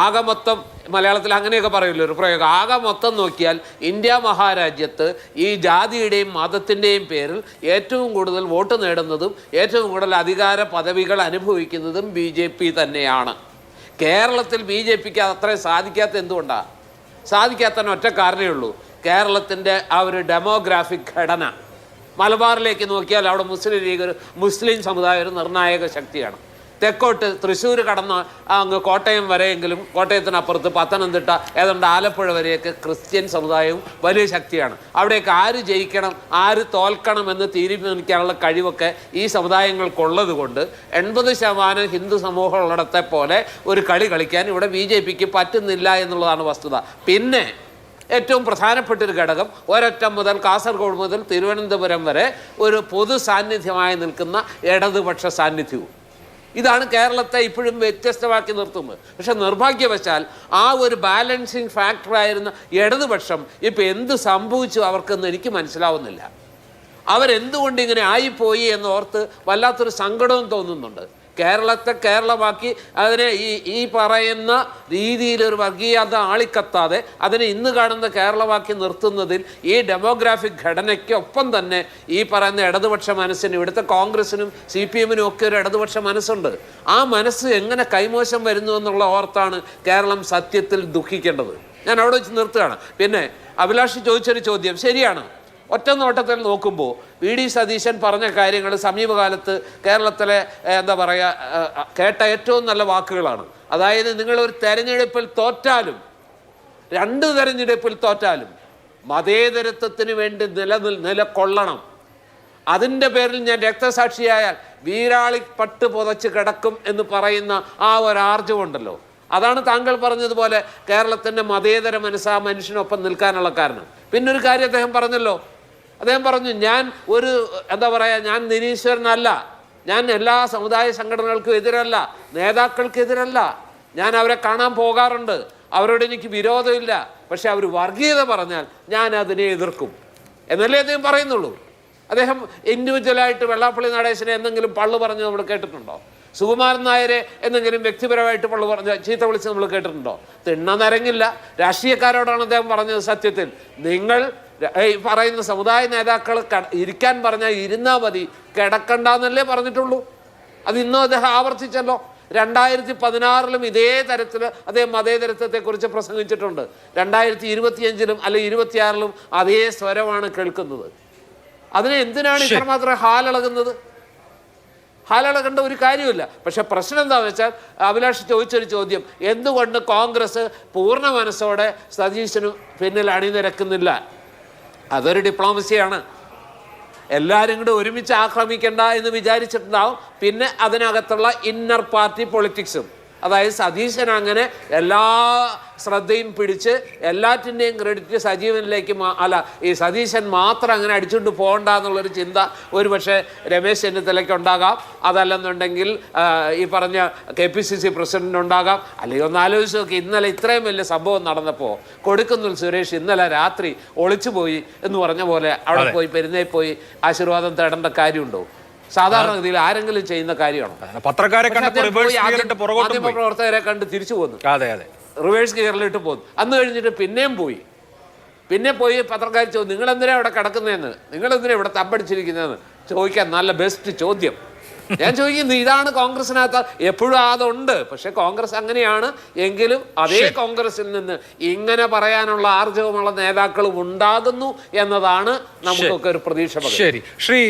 ആകെ മൊത്തം മലയാളത്തിൽ അങ്ങനെയൊക്കെ പറയുമല്ലോ ഒരു പ്രയോഗം. ആകെ മൊത്തം നോക്കിയാൽ ഇന്ത്യ മഹാരാജ്യത്ത് ഈ ജാതിയുടെയും മതത്തിൻ്റെയും പേരിൽ ഏറ്റവും കൂടുതൽ വോട്ട് നേടുന്നതും ഏറ്റവും കൂടുതൽ അധികാര പദവികൾ അനുഭവിക്കുന്നതും BJP തന്നെയാണ്. കേരളത്തിൽ BJPക്ക് അത്രയും സാധിക്കാത്ത എന്തുകൊണ്ടാണ്? സാധിക്കാത്തതിന് ഒറ്റ കാരണമേ ഉള്ളൂ. കേരളത്തിൻ്റെ ആ ഒരു ഡെമോഗ്രാഫിക് ഘടന. മലബാറിലേക്ക് നോക്കിയാൽ അവിടെ മുസ്ലിം സമുദായം ഒരു നിർണായക ശക്തിയാണ്. തെക്കോട്ട് തൃശ്ശൂർ കടന്ന് അങ്ങ് കോട്ടയം വരെയെങ്കിലും കോട്ടയത്തിനപ്പുറത്ത് പത്തനംതിട്ട ഏതാണ്ട് ആലപ്പുഴ വരെയൊക്കെ ക്രിസ്ത്യൻ സമുദായവും വലിയ ശക്തിയാണ്. അവിടെയൊക്കെ ആര് ജയിക്കണം ആര് തോൽക്കണം എന്ന് തീരുമാനിക്കാനുള്ള കഴിവൊക്കെ ഈ സമുദായങ്ങൾക്കുള്ളത് കൊണ്ട് 80% ഹിന്ദു സമൂഹമുള്ളിടത്തെ പോലെ ഒരു കളി കളിക്കാൻ ഇവിടെ BJPക്ക് പറ്റുന്നില്ല എന്നുള്ളതാണ് വസ്തുത. പിന്നെ ഏറ്റവും പ്രധാനപ്പെട്ടൊരു ഘടകം ഒരറ്റം മുതൽ കാസർഗോഡ് മുതൽ തിരുവനന്തപുരം വരെ ഒരു പൊതു സാന്നിധ്യമായി നിൽക്കുന്ന ഇടതുപക്ഷ സാന്നിധ്യവും. ഇതാണ് കേരളത്തെ ഇപ്പോഴും വ്യത്യസ്തമാക്കി നിർത്തുന്നത്. പക്ഷെ നിർഭാഗ്യവശാൽ ആ ഒരു ബാലൻസിങ് ഫാക്ടറായിരുന്ന ഇടതുപക്ഷം ഇപ്പോൾ എന്ത് സംഭവിച്ചു അവർക്കെന്ന് എനിക്ക് മനസ്സിലാവുന്നില്ല. അവരെന്തുകൊണ്ട് ഇങ്ങനെ ആയിപ്പോയി എന്നോർത്ത് വല്ലാത്തൊരു സങ്കടവും തോന്നുന്നുണ്ട്. കേരളത്തെ കേരളമാക്കി അതിനെ ഈ പറയുന്ന രീതിയിലൊരു വർഗീയത ആളിക്കത്താതെ അതിനെ ഇന്ന് കാണുന്ന കേരളമാക്കി നിർത്തുന്നതിൽ ഈ ഡെമോഗ്രാഫിക് ഘടനയ്ക്കൊപ്പം തന്നെ ഈ പറയുന്ന ഇടതുപക്ഷ മനസ്സിനും ഇവിടുത്തെ കോൺഗ്രസിനും CPM-നും ഒക്കെ ഒരു ഇടതുപക്ഷ മനസ്സുണ്ട്. ആ മനസ്സ് എങ്ങനെ കൈമോശം വരുന്നു എന്നുള്ള ഓർത്താണ് കേരളം സത്യത്തിൽ ദുഃഖിക്കേണ്ടത്. ഞാൻ അവിടെ വെച്ച് നിർത്തുകയാണ്. പിന്നെ അഭിലാഷ് ചോദിച്ചൊരു ചോദ്യം ശരിയാണ്. ഒറ്റ നോട്ടത്തിൽ നോക്കുമ്പോൾ VD സതീശൻ പറഞ്ഞ കാര്യങ്ങൾ സമീപകാലത്ത് കേരളത്തിലെ എന്താ പറയുക കേട്ട ഏറ്റവും നല്ല വാക്കുകളാണ്. അതായത് നിങ്ങളൊരു തെരഞ്ഞെടുപ്പിൽ തോറ്റാലും 2 തെരഞ്ഞെടുപ്പിൽ തോറ്റാലും മതേതരത്വത്തിന് വേണ്ടി നിലകൊള്ളണം. അതിൻ്റെ പേരിൽ ഞാൻ രക്തസാക്ഷിയായാൽ വീരാളി പട്ട് പുതച്ച് കിടക്കും എന്ന് പറയുന്ന ആ ഒരു ആർജവുണ്ടല്ലോ, അതാണ് താങ്കൾ പറഞ്ഞതുപോലെ കേരളത്തിൻ്റെ മതേതര മനസ്സാ മനുഷ്യനൊപ്പം നിൽക്കാനുള്ള കാരണം. പിന്നൊരു കാര്യം അദ്ദേഹം പറഞ്ഞല്ലോ, അദ്ദേഹം പറഞ്ഞു ഞാൻ ഒരു എന്താ പറയുക ഞാൻ നിരീശ്വരനല്ല, ഞാൻ എല്ലാ സമുദായ സംഘടനകൾക്കും എതിരല്ല, നേതാക്കൾക്കെതിരല്ല, ഞാൻ അവരെ കാണാൻ പോകാറുണ്ട്, അവരോട് എനിക്ക് വിരോധമില്ല, പക്ഷെ അവർ വർഗീയത പറഞ്ഞാൽ ഞാൻ അതിനെ എതിർക്കും എന്നല്ലേ അദ്ദേഹം പറയുന്നുള്ളൂ. അദ്ദേഹം ഇൻഡിവിജ്വലായിട്ട് വെള്ളാപ്പള്ളി നടേശനെ എന്തെങ്കിലും പള്ളു പറഞ്ഞ് നമ്മൾ കേട്ടിട്ടുണ്ടോ? സുകുമാരൻ നായരെ എന്തെങ്കിലും വ്യക്തിപരമായിട്ട് പള്ളു പറഞ്ഞ് ചീത്ത വിളിച്ച് നമ്മൾ കേട്ടിട്ടുണ്ടോ? തിണ്ണ നരങ്ങില്ല. രാഷ്ട്രീയക്കാരോടാണ് അദ്ദേഹം പറഞ്ഞത്, സത്യത്തിൽ നിങ്ങൾ ഈ പറയുന്ന സമുദായ നേതാക്കൾ ഇരിക്കാൻ പറഞ്ഞാൽ ഇരുന്നാൽ മതി, കിടക്കണ്ടെന്നല്ലേ പറഞ്ഞിട്ടുള്ളൂ. അത് ഇന്നും അദ്ദേഹം ആവർത്തിച്ചല്ലോ. 2016 ഇതേ തരത്തിൽ അദ്ദേഹം മതേതരത്വത്തെക്കുറിച്ച് പ്രസംഗിച്ചിട്ടുണ്ട്. 2025 അല്ലെങ്കിൽ 26 അതേ സ്വരമാണ് കേൾക്കുന്നത്. അതിനെ എന്തിനാണ് ഇത്രമാത്രം ഹാലിളകുന്നത്? ഹാലിളകേണ്ട ഒരു കാര്യമില്ല. പക്ഷെ പ്രശ്നം എന്താണെന്ന് വെച്ചാൽ അഭിലാഷ് ചോദിച്ചൊരു ചോദ്യം, എന്തുകൊണ്ട് കോൺഗ്രസ് പൂർണ്ണ മനസ്സോടെ സതീശന് പിന്നിൽ അണിനിരക്കുന്നില്ല? അതൊരു ഡിപ്ലോമസിയാണ്. എല്ലാവരും കൂടെ ഒരുമിച്ച് ആക്രമിക്കണ്ട എന്ന് വിചാരിച്ചിട്ടുണ്ടാവും. പിന്നെ അതിനകത്തുള്ള ഇന്നർ പാർട്ടി പൊളിറ്റിക്സും, അതായത് സതീശൻ അങ്ങനെ എല്ലാ ശ്രദ്ധയും പിടിച്ച് എല്ലാറ്റിൻ്റെയും ക്രെഡിറ്റ് സജീവനിലേക്ക് ഈ സതീശൻ മാത്രം അങ്ങനെ അടിച്ചുകൊണ്ട് പോകണ്ട എന്നുള്ളൊരു ചിന്ത ഒരു പക്ഷേ രമേശ് ചെന്നിത്തലയ്ക്ക് ഉണ്ടാകാം, അതല്ലെന്നുണ്ടെങ്കിൽ ഈ പറഞ്ഞ KPCC പ്രസിഡന്റ് ഉണ്ടാകാം. അല്ലെങ്കിൽ ഒന്ന് ആലോചിച്ച് നോക്കി, ഇന്നലെ ഇത്രയും വലിയ സംഭവം നടന്നപ്പോൾ കൊടുക്കുന്നിൽ സുരേഷ് ഇന്നലെ രാത്രി ഒളിച്ചുപോയി എന്ന് പറഞ്ഞ പോലെ അവിടെ പോയി പെരുന്നേ പോയി ആശീർവാദം തേടേണ്ട കാര്യമുണ്ടോ? സാധാരണഗതിയിൽ ആരെങ്കിലും ചെയ്യുന്ന കാര്യമാണോ? മാധ്യമപ്രവർത്തകരെ കണ്ട് തിരിച്ചു പോന്നു, റിവേഴ്സ് ഗിയറിലിട്ട് പോന്നു. അന്ന് കഴിഞ്ഞിട്ട് പിന്നെയും പോയി പത്രക്കാർ ചോദിച്ചു, നിങ്ങളെന്തിനാ ഇവിടെ കിടക്കുന്നതെന്ന്, നിങ്ങളെന്തിനാ ഇവിടെ തമ്പടിച്ചിരിക്കുന്നതെന്ന് ചോദിക്കാൻ നല്ല ബെസ്റ്റ് ചോദ്യം. ഞാൻ ചോദിക്കുന്നു, ഇതാണ് കോൺഗ്രസിനകത്ത് എപ്പോഴും അതുണ്ട്. പക്ഷെ കോൺഗ്രസ് അങ്ങനെയാണ്. എങ്കിലും അതേ കോൺഗ്രസിൽ നിന്ന് ഇങ്ങനെ പറയാനുള്ള ആർജവമുള്ള നേതാക്കളും ഉണ്ടാകുന്നു എന്നതാണ് നമുക്കൊക്കെ ഒരു പ്രതീക്ഷ. ശരി, ശ്രീ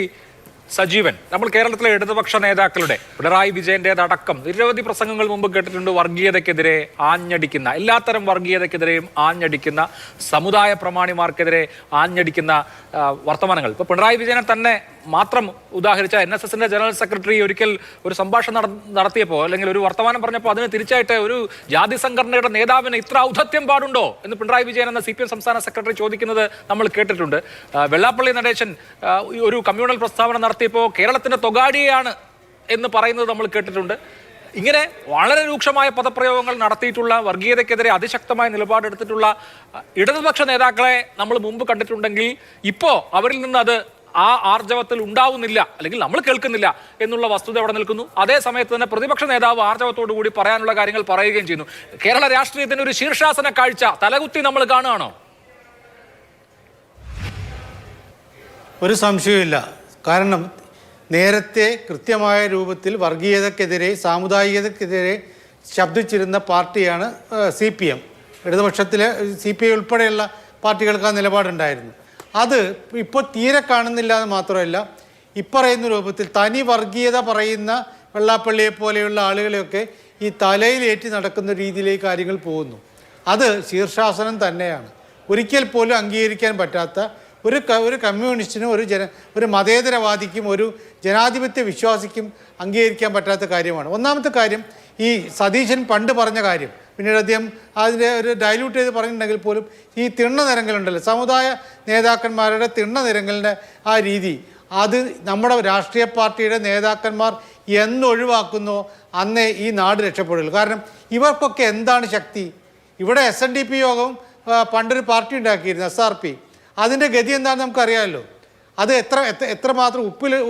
സജീവൻ, നമ്മൾ കേരളത്തിലെ ഇടതുപക്ഷ നേതാക്കളുടെ പിണറായി വിജയൻ്റെതടക്കം നിരവധി പ്രസംഗങ്ങൾ മുമ്പ് കേട്ടിട്ടുണ്ട്. വർഗീയതയ്ക്കെതിരെ ആഞ്ഞടിക്കുന്ന, എല്ലാത്തരം വർഗീയതയ്ക്കെതിരെയും ആഞ്ഞടിക്കുന്ന, സമുദായ പ്രമാണിമാർക്കെതിരെ ആഞ്ഞടിക്കുന്ന വർത്തമാനങ്ങൾ. ഇപ്പോൾ പിണറായി വിജയനെ തന്നെ മാത്രം ഉദാഹരിച്ച NSSന്റെ ജനറൽ സെക്രട്ടറി ഒരിക്കൽ ഒരു സംഭാഷണം നടത്തിയപ്പോൾ, അല്ലെങ്കിൽ ഒരു വർത്തമാനം പറഞ്ഞപ്പോൾ അതിന് തിരിച്ചായിട്ട് ഒരു ജാതി സംഘടനയുടെ നേതാവിന് ഇത്ര ഔദ്ധത്യം പാടുണ്ടോ എന്ന് പിണറായി വിജയൻ എന്ന CPM സംസ്ഥാന സെക്രട്ടറി ചോദിക്കുന്നത് നമ്മൾ കേട്ടിട്ടുണ്ട്. വെള്ളാപ്പള്ളി നടേശൻ ഒരു കമ്മ്യൂണൽ പ്രസ്താവന നടത്തിയപ്പോൾ കേരളത്തിന്റെ തൊഗാഡിയാണ് എന്ന് പറയുന്നത് നമ്മൾ കേട്ടിട്ടുണ്ട്. ഇങ്ങനെ വളരെ രൂക്ഷമായ പദപ്രയോഗങ്ങൾ നടത്തിയിട്ടുള്ള, വർഗീയതയ്ക്കെതിരെ അതിശക്തമായ നിലപാടെടുത്തിട്ടുള്ള ഇടതുപക്ഷ നേതാക്കളെ നമ്മൾ മുമ്പ് കണ്ടിട്ടുണ്ടെങ്കിൽ ഇപ്പോൾ അവരിൽ നിന്ന് അത് ആ ആർജവത്തിൽ ഉണ്ടാവുന്നില്ല, അല്ലെങ്കിൽ നമ്മൾ കേൾക്കുന്നില്ല എന്നുള്ള വസ്തുത അവിടെ നിൽക്കുന്നു. അതേ സമയത്ത് തന്നെ പ്രതിപക്ഷ നേതാവ് ആർജവത്തോടു കൂടി പറയാനുള്ള കാര്യങ്ങൾ പറയുകയും ചെയ്യുന്നു. കേരള രാഷ്ട്രീയത്തിന് ഒരു ശീർഷാസന കാഴ്ച തലകുത്തി നമ്മൾ കാണുകയാണോ? ഒരു സംശയമില്ല. കാരണം നേരത്തെ കൃത്യമായ രൂപത്തിൽ വർഗീയതക്കെതിരെ, സാമുദായികതക്കെതിരെ ശബ്ദിച്ചിരുന്ന പാർട്ടിയാണ് CPM. ഇടതുപക്ഷത്തിലെ CPI ഉൾപ്പെടെയുള്ള പാർട്ടികൾക്ക് ആ നിലപാടുണ്ടായിരുന്നു. അത് ഇപ്പോൾ തീരെ കാണുന്നില്ല എന്ന് മാത്രമല്ല, ഇപ്പറയുന്ന രൂപത്തിൽ തനി വർഗീയത പറയുന്ന വെള്ളാപ്പള്ളിയെ പോലെയുള്ള ആളുകളെയൊക്കെ ഈ തലയിലേറ്റി നടക്കുന്ന രീതിയിലേക്ക് കാര്യങ്ങൾ പോകുന്നു. അത് ശീർഷാസനം തന്നെയാണ്. ഒരിക്കൽ പോലും അംഗീകരിക്കാൻ പറ്റാത്ത ഒരു കമ്മ്യൂണിസ്റ്റിനും ഒരു മതേതരവാദിക്കും ഒരു ജനാധിപത്യ വിശ്വാസിക്കും അംഗീകരിക്കാൻ പറ്റാത്ത കാര്യമാണ്. ഒന്നാമത്തെ കാര്യം, ഈ സതീശൻ പണ്ട് പറഞ്ഞ കാര്യം പിന്നീട് അദ്ദേഹം അതിൻ്റെ ഒരു ഡൈല്യൂട്ട് ചെയ്ത് പറഞ്ഞിട്ടുണ്ടെങ്കിൽ പോലും ഈ തിണ്ണ നിരങ്ങലുണ്ടല്ലോ, സമുദായ നേതാക്കന്മാരുടെ തിണ്ണ നിരങ്ങലിൻ്റെ ആ രീതി, അത് നമ്മുടെ രാഷ്ട്രീയ പാർട്ടിയുടെ നേതാക്കന്മാർ എന്നൊഴിവാക്കുന്നോ അന്നേ ഈ നാട് രക്ഷപ്പെടുള്ളൂ. കാരണം ഇവർക്കൊക്കെ എന്താണ് ശക്തി? ഇവിടെ SNDP യോഗം പണ്ടൊരു പാർട്ടി ഉണ്ടാക്കിയിരുന്നു, SRP. അതിൻ്റെ ഗതി എന്താണെന്ന് നമുക്കറിയാമല്ലോ. അത് എത്രമാത്രം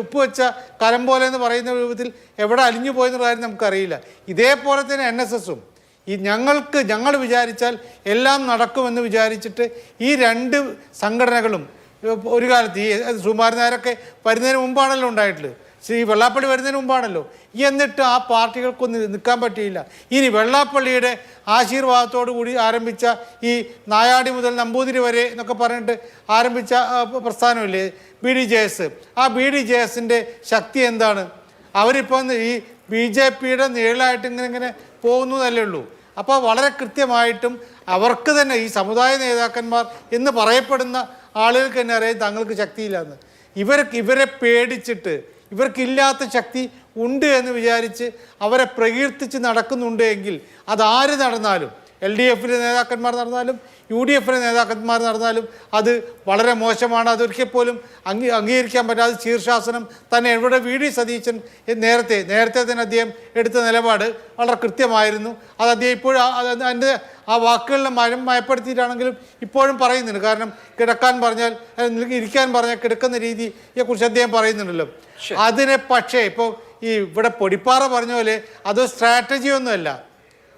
ഉപ്പ് വെച്ച കലം പോലെ എന്ന് പറയുന്ന രൂപത്തിൽ എവിടെ അലിഞ്ഞു പോയെന്നുള്ള കാര്യം നമുക്കറിയില്ല. ഇതേപോലെ തന്നെ NSSഉം ഞങ്ങൾ വിചാരിച്ചാൽ എല്ലാം നടക്കുമെന്ന് വിചാരിച്ചിട്ട് ഈ രണ്ട് സംഘടനകളും ഒരു കാലത്ത് ഈ സുകുമാരൻ നായരൊക്കെ വരുന്നതിന് മുമ്പാണല്ലോ ഉണ്ടായിട്ടുള്ളത്, ശ്രീ വെള്ളാപ്പള്ളി വരുന്നതിന് മുമ്പാണല്ലോ. എന്നിട്ട് ആ പാർട്ടികൾക്കൊന്നും നിൽക്കാൻ പറ്റിയില്ല. ഇനി വെള്ളാപ്പള്ളിയുടെ ആശീർവാദത്തോടു കൂടി ആരംഭിച്ച ഈ നായാടി മുതൽ നമ്പൂതിരി വരെ എന്നൊക്കെ പറഞ്ഞിട്ട് ആരംഭിച്ച പ്രസ്ഥാനമില്ലേ BDJS, ആ BDJSൻ്റെ ശക്തി എന്താണ്? അവരിപ്പോൾ ഈ BJPയുടെ നിഴലായിട്ട് ഇങ്ങനെ പോകുന്നതല്ലേ ഉള്ളൂ. അപ്പോൾ വളരെ കൃത്യമായിട്ടും അവർക്ക് തന്നെ ഈ സമുദായ നേതാക്കന്മാർ എന്ന് പറയപ്പെടുന്ന ആളുകൾക്ക് തന്നെ അറിയാം തങ്ങൾക്ക് ശക്തിയില്ലാന്ന്. ഇവരെ പേടിച്ചിട്ട് ഇവർക്കില്ലാത്ത ശക്തി ഉണ്ട് എന്ന് വിചാരിച്ച് അവരെ പ്രകീർത്തിച്ച് നടക്കുന്നുണ്ട് എങ്കിൽ അതാര് നടന്നാലും, LDFിലെ നേതാക്കന്മാർ നടന്നാലും UDFിലെ നേതാക്കന്മാർ നടന്നാലും അത് വളരെ മോശമാണ്. അതൊരിക്കൽ പോലും അംഗീകരിക്കാൻ പറ്റാതെ ശീർഷാസനം തന്നെ ഇവിടെ VD സതീശൻ നേരത്തെ തന്നെ അദ്ദേഹം എടുത്ത നിലപാട് വളരെ കൃത്യമായിരുന്നു. അത് അദ്ദേഹം ഇപ്പോഴും അതിൻ്റെ ആ വാക്കുകളിലെ മയപ്പെടുത്തിയിട്ടാണെങ്കിലും ഇപ്പോഴും പറയുന്നുണ്ട്. കാരണം കിടക്കാൻ പറഞ്ഞാൽ ഇരിക്കാൻ പറഞ്ഞാൽ കിടക്കുന്ന രീതിയെക്കുറിച്ച് അദ്ദേഹം പറയുന്നുണ്ടല്ലോ. അതിനെ പക്ഷേ ഇപ്പോൾ ഈ ഇവിടെ പൊടിപ്പാറ പറഞ്ഞ പോലെ അത് സ്ട്രാറ്റജി ഒന്നുമല്ല,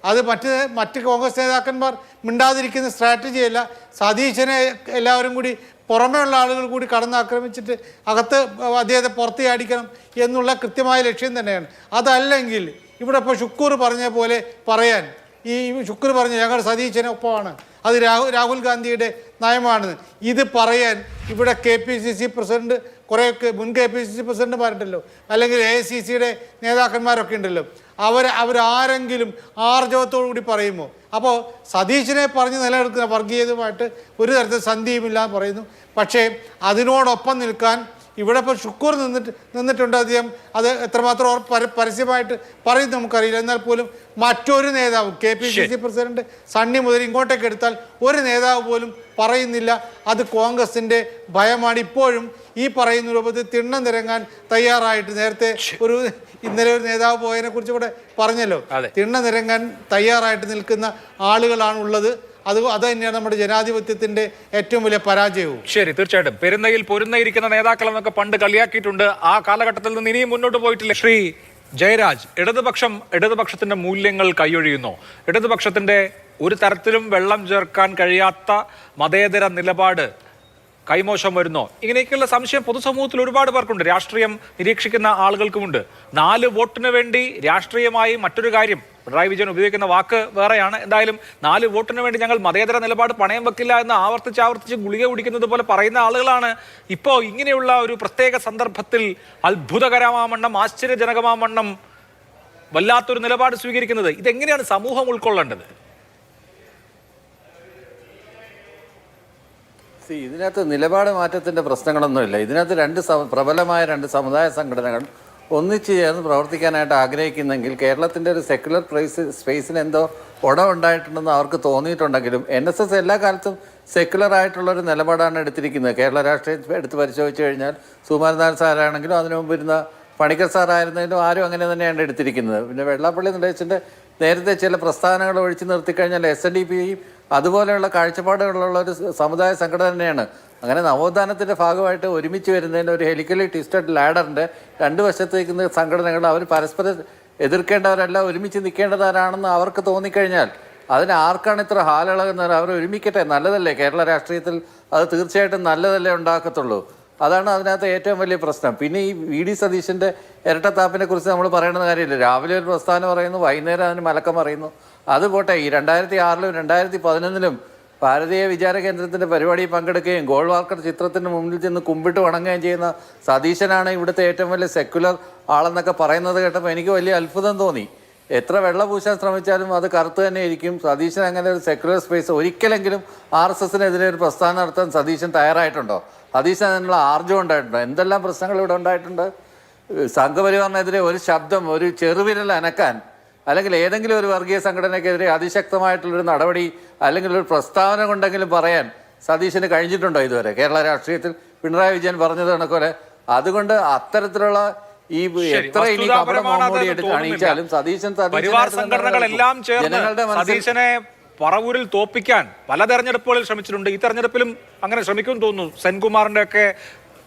അത് മറ്റ് കോൺഗ്രസ് നേതാക്കന്മാർ മിണ്ടാതിരിക്കുന്ന സ്ട്രാറ്റജിയല്ല. സതീശനെ എല്ലാവരും കൂടി പുറമേയുള്ള ആളുകൾ കൂടി കടന്നാക്രമിച്ചിട്ട് അകത്ത് അദ്ദേഹത്തെ പുറത്ത് ചാടിക്കണം എന്നുള്ള കൃത്യമായ ലക്ഷ്യം തന്നെയാണ്. അതല്ലെങ്കിൽ ഇവിടെ ഇപ്പോൾ ഷുക്കൂർ പറഞ്ഞ പോലെ പറയാൻ, ഈ ഷുക്കൂർ പറഞ്ഞ ഞങ്ങൾ സതീശനെ ഒപ്പമാണ്, അത് രാഹുൽ ഗാന്ധിയുടെ നയമാണ്, ഇത് പറയാൻ ഇവിടെ KPCC പ്രസിഡന്റ്, കുറേയൊക്കെ മുൻ KPCC പ്രസിഡന്റുമാരുണ്ടല്ലോ, അല്ലെങ്കിൽ AICCയുടെ നേതാക്കന്മാരൊക്കെ ഉണ്ടല്ലോ, അവരാരെങ്കിലും ആർജവത്തോടു കൂടി പറയുമോ? അപ്പോൾ സതീശനെ പറഞ്ഞ് നിലനിൽക്കുന്ന വർഗീയതയുമായിട്ട് ഒരു തരത്തിൽ സന്ധിയുമില്ലാന്ന് പറയുന്നു. പക്ഷേ അതിനോടൊപ്പം നിൽക്കാൻ ഇവിടെ ഇപ്പോൾ ഷുക്കൂർ നിന്നിട്ടുണ്ട്. അദ്ദേഹം അത് എത്രമാത്രം പരസ്യമായിട്ട് പറയും നമുക്കറിയില്ല. എന്നാൽ പോലും മറ്റൊരു നേതാവും KPCC പ്രസിഡന്റ് സണ്ണി മുതൽ ഇങ്ങോട്ടേക്ക് എടുത്താൽ ഒരു നേതാവ് പോലും പറയുന്നില്ല. അത് കോൺഗ്രസിൻ്റെ ഭയമാണ്. ഇപ്പോഴും ഈ പറയുന്ന രൂപത്തിൽ തിണ്ണം നിരങ്ങാൻ തയ്യാറായിട്ട്, നേരത്തെ ഇന്നലെ ഒരു നേതാവ് പോയതിനെ കുറിച്ച് ഇവിടെ പറഞ്ഞല്ലോ, തിണ്ണം നിരങ്ങാൻ തയ്യാറായിട്ട് നിൽക്കുന്ന ആളുകളാണുള്ളത്. അത് തന്നെയാണ് നമ്മുടെ ജനാധിപത്യത്തിന്റെ ഏറ്റവും വലിയ പരാജയവും. ശരി, തീർച്ചയായിട്ടും പെരുന്നയിൽ പൊരുന്നയിരിക്കുന്ന നേതാക്കൾ എന്നൊക്കെ പണ്ട് കളിയാക്കിയിട്ടുണ്ട്. ആ കാലഘട്ടത്തിൽ നിന്ന് ഇനിയും മുന്നോട്ട് പോയിട്ടില്ല. ശ്രീ ജയരാജ്, ഇടതുപക്ഷത്തിന്റെ മൂല്യങ്ങൾ കൈയൊഴിയുന്നു, ഇടതുപക്ഷത്തിന്റെ ഒരു തരത്തിലും വെള്ളം ചേർക്കാൻ കഴിയാത്ത മതേതര നിലപാട് കൈമോശം വരുന്നോ? ഇങ്ങനെയൊക്കെയുള്ള സംശയം പൊതുസമൂഹത്തിൽ ഒരുപാട് പേർക്കുണ്ട്, രാഷ്ട്രീയം നിരീക്ഷിക്കുന്ന ആളുകൾക്കുമുണ്ട്. 4 വോട്ടിന് വേണ്ടി രാഷ്ട്രീയമായി മറ്റൊരു കാര്യം, പിണറായി വിജയൻ ഉപയോഗിക്കുന്ന വാക്ക് വേറെയാണ്, എന്തായാലും 4 വോട്ടിന് വേണ്ടി ഞങ്ങൾ മതേതര നിലപാട് പണയം വെക്കില്ല എന്ന് ആവർത്തിച്ച് ഗുളിക കുടിക്കുന്നത് പോലെ പറയുന്ന ആളുകളാണ് ഇപ്പോൾ ഇങ്ങനെയുള്ള ഒരു പ്രത്യേക സന്ദർഭത്തിൽ അത്ഭുതകരമാവണ്ണം, ആശ്ചര്യജനകമാവണ്ണം വല്ലാത്തൊരു നിലപാട് സ്വീകരിക്കുന്നത്. ഇതെങ്ങനെയാണ് സമൂഹം ഉൾക്കൊള്ളേണ്ടത്? ഇതിനകത്ത് നിലപാട് മാറ്റത്തിൻ്റെ പ്രശ്നങ്ങളൊന്നുമില്ല. ഇതിനകത്ത് പ്രബലമായ 2 സമുദായ സംഘടനകൾ ഒന്നിച്ച് ചേർന്ന് പ്രവർത്തിക്കാനായിട്ട് ആഗ്രഹിക്കുന്നെങ്കിൽ കേരളത്തിൻ്റെ ഒരു സെക്യുലർ സ്പേസിന് എന്തോ ഉടവുണ്ടായിട്ടുണ്ടെന്ന് അവർക്ക് തോന്നിയിട്ടുണ്ടെങ്കിലും NSS എല്ലാ കാലത്തും സെക്യുലർ ആയിട്ടുള്ളൊരു നിലപാടാണ് എടുത്തിരിക്കുന്നത്. കേരള രാഷ്ട്രീയം എടുത്ത് പരിശോധിച്ച് കഴിഞ്ഞാൽ സുകുമാരൻ നായർ സാറാണെങ്കിലും അതിനു മുമ്പ് ഇരുന്ന പണിക്കർ സാറായിരുന്നതിലും ആരും അങ്ങനെ തന്നെയാണ് എടുത്തിരിക്കുന്നത്. പിന്നെ വെള്ളാപ്പള്ളി നടേശൻ്റെ നേരത്തെ ചില പ്രസ്ഥാനങ്ങൾ ഒഴിച്ചു നിർത്തിക്കഴിഞ്ഞാൽ SNDPയും അതുപോലെയുള്ള കാഴ്ചപ്പാടുകളുള്ള ഒരു സമുദായ സംഘടന തന്നെയാണ്. അങ്ങനെ നവോത്ഥാനത്തിൻ്റെ ഭാഗമായിട്ട് ഒരുമിച്ച് വരുന്നതിന് ഒരു ഹെലിക്കലി ട്വിസ്റ്റഡ് ലാഡറിൻ്റെ 2 വശത്ത് നിൽക്കുന്ന സംഘടനകൾ അവർ പരസ്പരം എതിർക്കേണ്ടവരല്ല, ഒരുമിച്ച് നിൽക്കേണ്ടവരാണെന്ന് അവർക്ക് തോന്നിക്കഴിഞ്ഞാൽ അതിന് ആർക്കാണ് ഇത്ര ഹാലിളകുന്നത്? അവർ ഒരുമിക്കട്ടെ, നല്ലതല്ലേ? കേരള രാഷ്ട്രീയത്തിൽ അത് തീർച്ചയായിട്ടും നല്ലതല്ലേ ഉണ്ടാക്കത്തുള്ളൂ. അതാണ് അതിനകത്ത് ഏറ്റവും വലിയ പ്രശ്നം. പിന്നെ ഈ VD സതീശൻ്റെ ഇരട്ടത്താപ്പിനെ കുറിച്ച് നമ്മൾ പറയേണ്ട കാര്യമില്ല. രാവിലെ ഒരു പ്രസ്ഥാനം പറയുന്നു, വൈകുന്നേരം അതിന് മലക്കം പറയുന്നു. അത് പോട്ടെ, ഈ 2006ലും 2011ലും ഭാരതീയ വിചാര കേന്ദ്രത്തിൻ്റെ പരിപാടിയിൽ പങ്കെടുക്കുകയും ഗോൾവാൾക്കർ ചിത്രത്തിന് മുന്നിൽ ചെന്ന് കുമ്പിട്ട് വണങ്ങുകയും ചെയ്യുന്ന സതീശനാണ് ഇവിടുത്തെ ഏറ്റവും വലിയ സെക്യുലർ ആളെന്നൊക്കെ പറയുന്നത് കേട്ടപ്പോൾ എനിക്ക് വലിയ അത്ഭുതം തോന്നി. എത്ര വെള്ളം പൂശാൻ ശ്രമിച്ചാലും അത് കറുത്ത് തന്നെ ഇരിക്കും. സതീശൻ അങ്ങനെ ഒരു സെക്യുലർ സ്പേസ് ഒരിക്കലെങ്കിലും RSSനെതിരെ ഒരു പ്രസ്ഥാനം നടത്താൻ സതീശൻ തയ്യാറായിട്ടുണ്ടോ? സതീശൻ അതിനുള്ള ആർജവം ഉണ്ടായിട്ടുണ്ടോ? എന്തെല്ലാം പ്രശ്നങ്ങൾ ഇവിടെ ഉണ്ടായിട്ടുണ്ട്. സംഘപരിവാറിനെതിരെ ഒരു ശബ്ദം, ഒരു ചെറുവിരൽ അനക്കാൻ, അല്ലെങ്കിൽ ഏതെങ്കിലും ഒരു വർഗീയ സംഘടനയ്ക്കെതിരെ അതിശക്തമായിട്ടുള്ളൊരു നടപടി അല്ലെങ്കിൽ ഒരു പ്രസ്താവന കൊണ്ടെങ്കിലും പറയാൻ സതീശന് കഴിഞ്ഞിട്ടുണ്ടോ ഇതുവരെ കേരള രാഷ്ട്രീയത്തിൽ? പിണറായി വിജയൻ പറഞ്ഞത് കണക്കോലെ. അതുകൊണ്ട് അത്തരത്തിലുള്ള ഈ എത്ര ഇനി കപട മോടി എടുത്ത് കാണിച്ചാലും സതീശൻ സംഘടനകളെല്ലാം ചേർന്ന് സതീശനെ പറവൂരിൽ തോപ്പിക്കാൻ പല തെരഞ്ഞെടുപ്പുകളിൽ ശ്രമിച്ചിട്ടുണ്ട്. ഈ തെരഞ്ഞെടുപ്പിലും അങ്ങനെ ശ്രമിക്കുമെന്ന് തോന്നുന്നു. സെൻകുമാറിന്റെ ഒക്കെ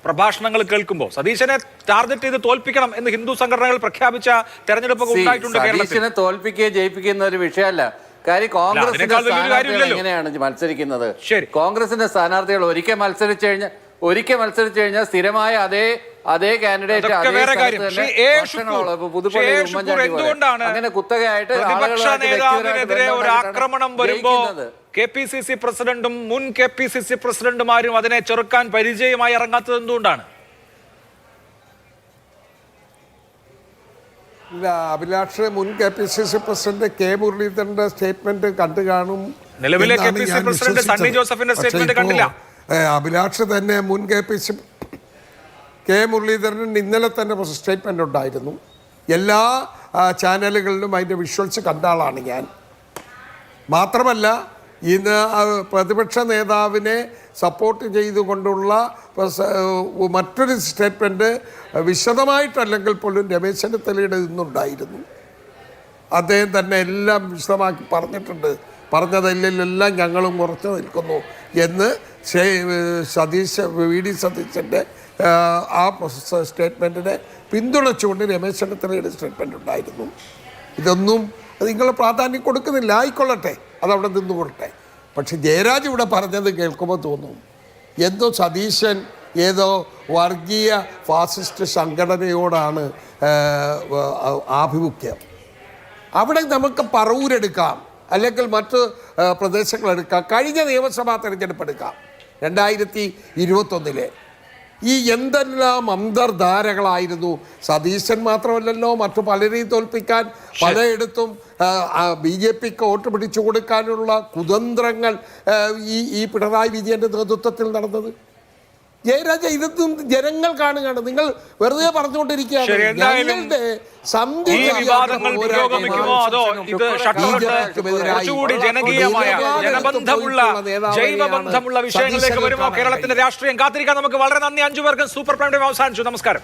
പ്രഭാഷണങ്ങൾ കേൾക്കുമ്പോൾ സതീശനെ ടാർഗറ്റ് ചെയ്ത് തോൽപ്പിക്കണം എന്ന് ഹിന്ദു സംഘടനകൾ പ്രഖ്യാപിച്ച തെരഞ്ഞെടുപ്പൊക്കെ ഉണ്ടായിട്ടുണ്ട് കേരളത്തിൽ. സതീശനെ തോൽപ്പിക്കുകയോ ജയിപ്പിക്കുന്ന ഒരു വിഷയമല്ല. കാര്യം കോൺഗ്രസിന്റെ അതിനേക്കാൾ വലിയൊരു സ്ഥാനാർത്ഥികൾ കാര്യമില്ലല്ലോ. എങ്ങനെയാണ് മത്സരിക്കുന്നത്? ശരി. കോൺഗ്രസിന്റെ സ്ഥാനാർത്ഥികൾ ഒരിക്കൽ മത്സരിച്ചു കഴിഞ്ഞാൽ സ്ഥിരമായ അതേ കാൻഡിഡേറ്റ് അതൊക്കെ വേറെ കാര്യം. ശ്രീ എ. ഷുക്കൂർ, പുതുപ്പള്ളി ശ്രീ എ. ഷുക്കൂർ, എന്തുകൊണ്ടാണ് അങ്ങനെ കുത്തകയായിട്ട് പ്രതിപക്ഷ നേതാവിനെതിരെ ഒരു ആക്രമണം വരുമ്പോ KPCC പ്രസിഡന്റും മുൻ KPCC പ്രസിഡന്റുമാരും അതിനെ ചെറുക്കാൻ പരിചയമായി ഇറങ്ങാത്തത് എന്തുകൊണ്ടാണ്? ഇല്ല, അഭിലാഷ് മുൻ KPCC പ്രസിഡന്റ് കെ മുരളീധരന്റെ സ്റ്റേറ്റ്മെന്റ് കണ്ടു കാണും. നിലവിലെ എന്നാണ് KPCC ഞാൻ പ്രസിഡന്റ് സണ്ണി വിശ്വസിച്ചത്. ജോസഫിന്റെ പക്ഷേ സ്റ്റേറ്റ്മെന്റ് ഇപ്പോൾ, കണ്ടില്ല. അഭിലാഷ് തന്നെ മുൻ KPCC കെ മുരളീധരൻ ഇന്നലെ തന്നെ സ്റ്റേറ്റ്മെന്റ് ഉണ്ടായിരുന്നു. എല്ലാ ചാനലുകളിലും അതിൻ്റെ വിഷ്വൽസ് കണ്ട ആളാണ് ഞാൻ. മാത്രമല്ല ഇന്ന് പ്രതിപക്ഷ നേതാവിനെ സപ്പോർട്ട് ചെയ്തുകൊണ്ടുള്ള മറ്റൊരു സ്റ്റേറ്റ്മെൻറ്റ് വിശദമായിട്ടല്ലെങ്കിൽ പോലും രമേശ് ചെന്നിത്തലയുടെ ഇന്നുണ്ടായിരുന്നു. അദ്ദേഹം തന്നെ എല്ലാം വിശദമാക്കി പറഞ്ഞിട്ടുണ്ട്. പറഞ്ഞതെല്ലാം ഞങ്ങളും ഉറച്ചു നിൽക്കുന്നു എന്ന് വി ഡി സതീശൻ്റെ ആ സ്റ്റേറ്റ്മെൻറ്റിനെ പിന്തുണച്ചുകൊണ്ട് രമേശ് ചെന്നിത്തലയുടെ സ്റ്റേറ്റ്മെൻ്റ് ഉണ്ടായിരുന്നു. ഇതൊന്നും നിങ്ങൾ പ്രാധാന്യം കൊടുക്കുന്നില്ല, ആയിക്കൊള്ളട്ടെ, അതവിടെ നിന്നുകൊള്ളട്ടെ. പക്ഷെ ജയരാജ് ഇവിടെ പറഞ്ഞത് കേൾക്കുമ്പോൾ തോന്നും എന്തോ സതീശൻ ഏതോ വർഗീയ ഫാസിസ്റ്റ് സംഘടനയോടാണ് ആഭിമുഖ്യം. അവിടെ നമുക്ക് പറവൂരെടുക്കാം, അല്ലെങ്കിൽ മറ്റ് പ്രദേശങ്ങളെടുക്കാം. കഴിഞ്ഞ നിയമസഭാ തെരഞ്ഞെടുപ്പ് എടുക്കാം, 2021 ഈ എന്തെല്ലാം അന്തർധാരകളായിരുന്നു. സതീശൻ മാത്രമല്ലല്ലോ, മറ്റു പലരെയും തോൽപ്പിക്കാൻ പലയിടത്തും BJPക്ക് വോട്ട് പിടിച്ചു കൊടുക്കാനുള്ള കുതന്ത്രങ്ങൾ ഈ പിണറായി വിജയൻ്റെ നേതൃത്വത്തിൽ നടന്നത്. ജയരാജ, ഇതൊന്നും ജനങ്ങൾ കാണുകയാണ്. നിങ്ങൾ വെറുതെ പറഞ്ഞുകൊണ്ടിരിക്കുകയാണ്. ഞങ്ങളുടെ ജനബന്ധമുള്ള വിഷയങ്ങളിലേക്ക് വരുമ്പോൾ കേരളത്തിന്റെ രാഷ്ട്രീയം കാത്തിരിക്കാൻ നമുക്ക്. വളരെ നന്ദി. 5 പേർക്കും സൂപ്പർ പ്രൈം ടൈം അവസാനിച്ചു. നമസ്കാരം.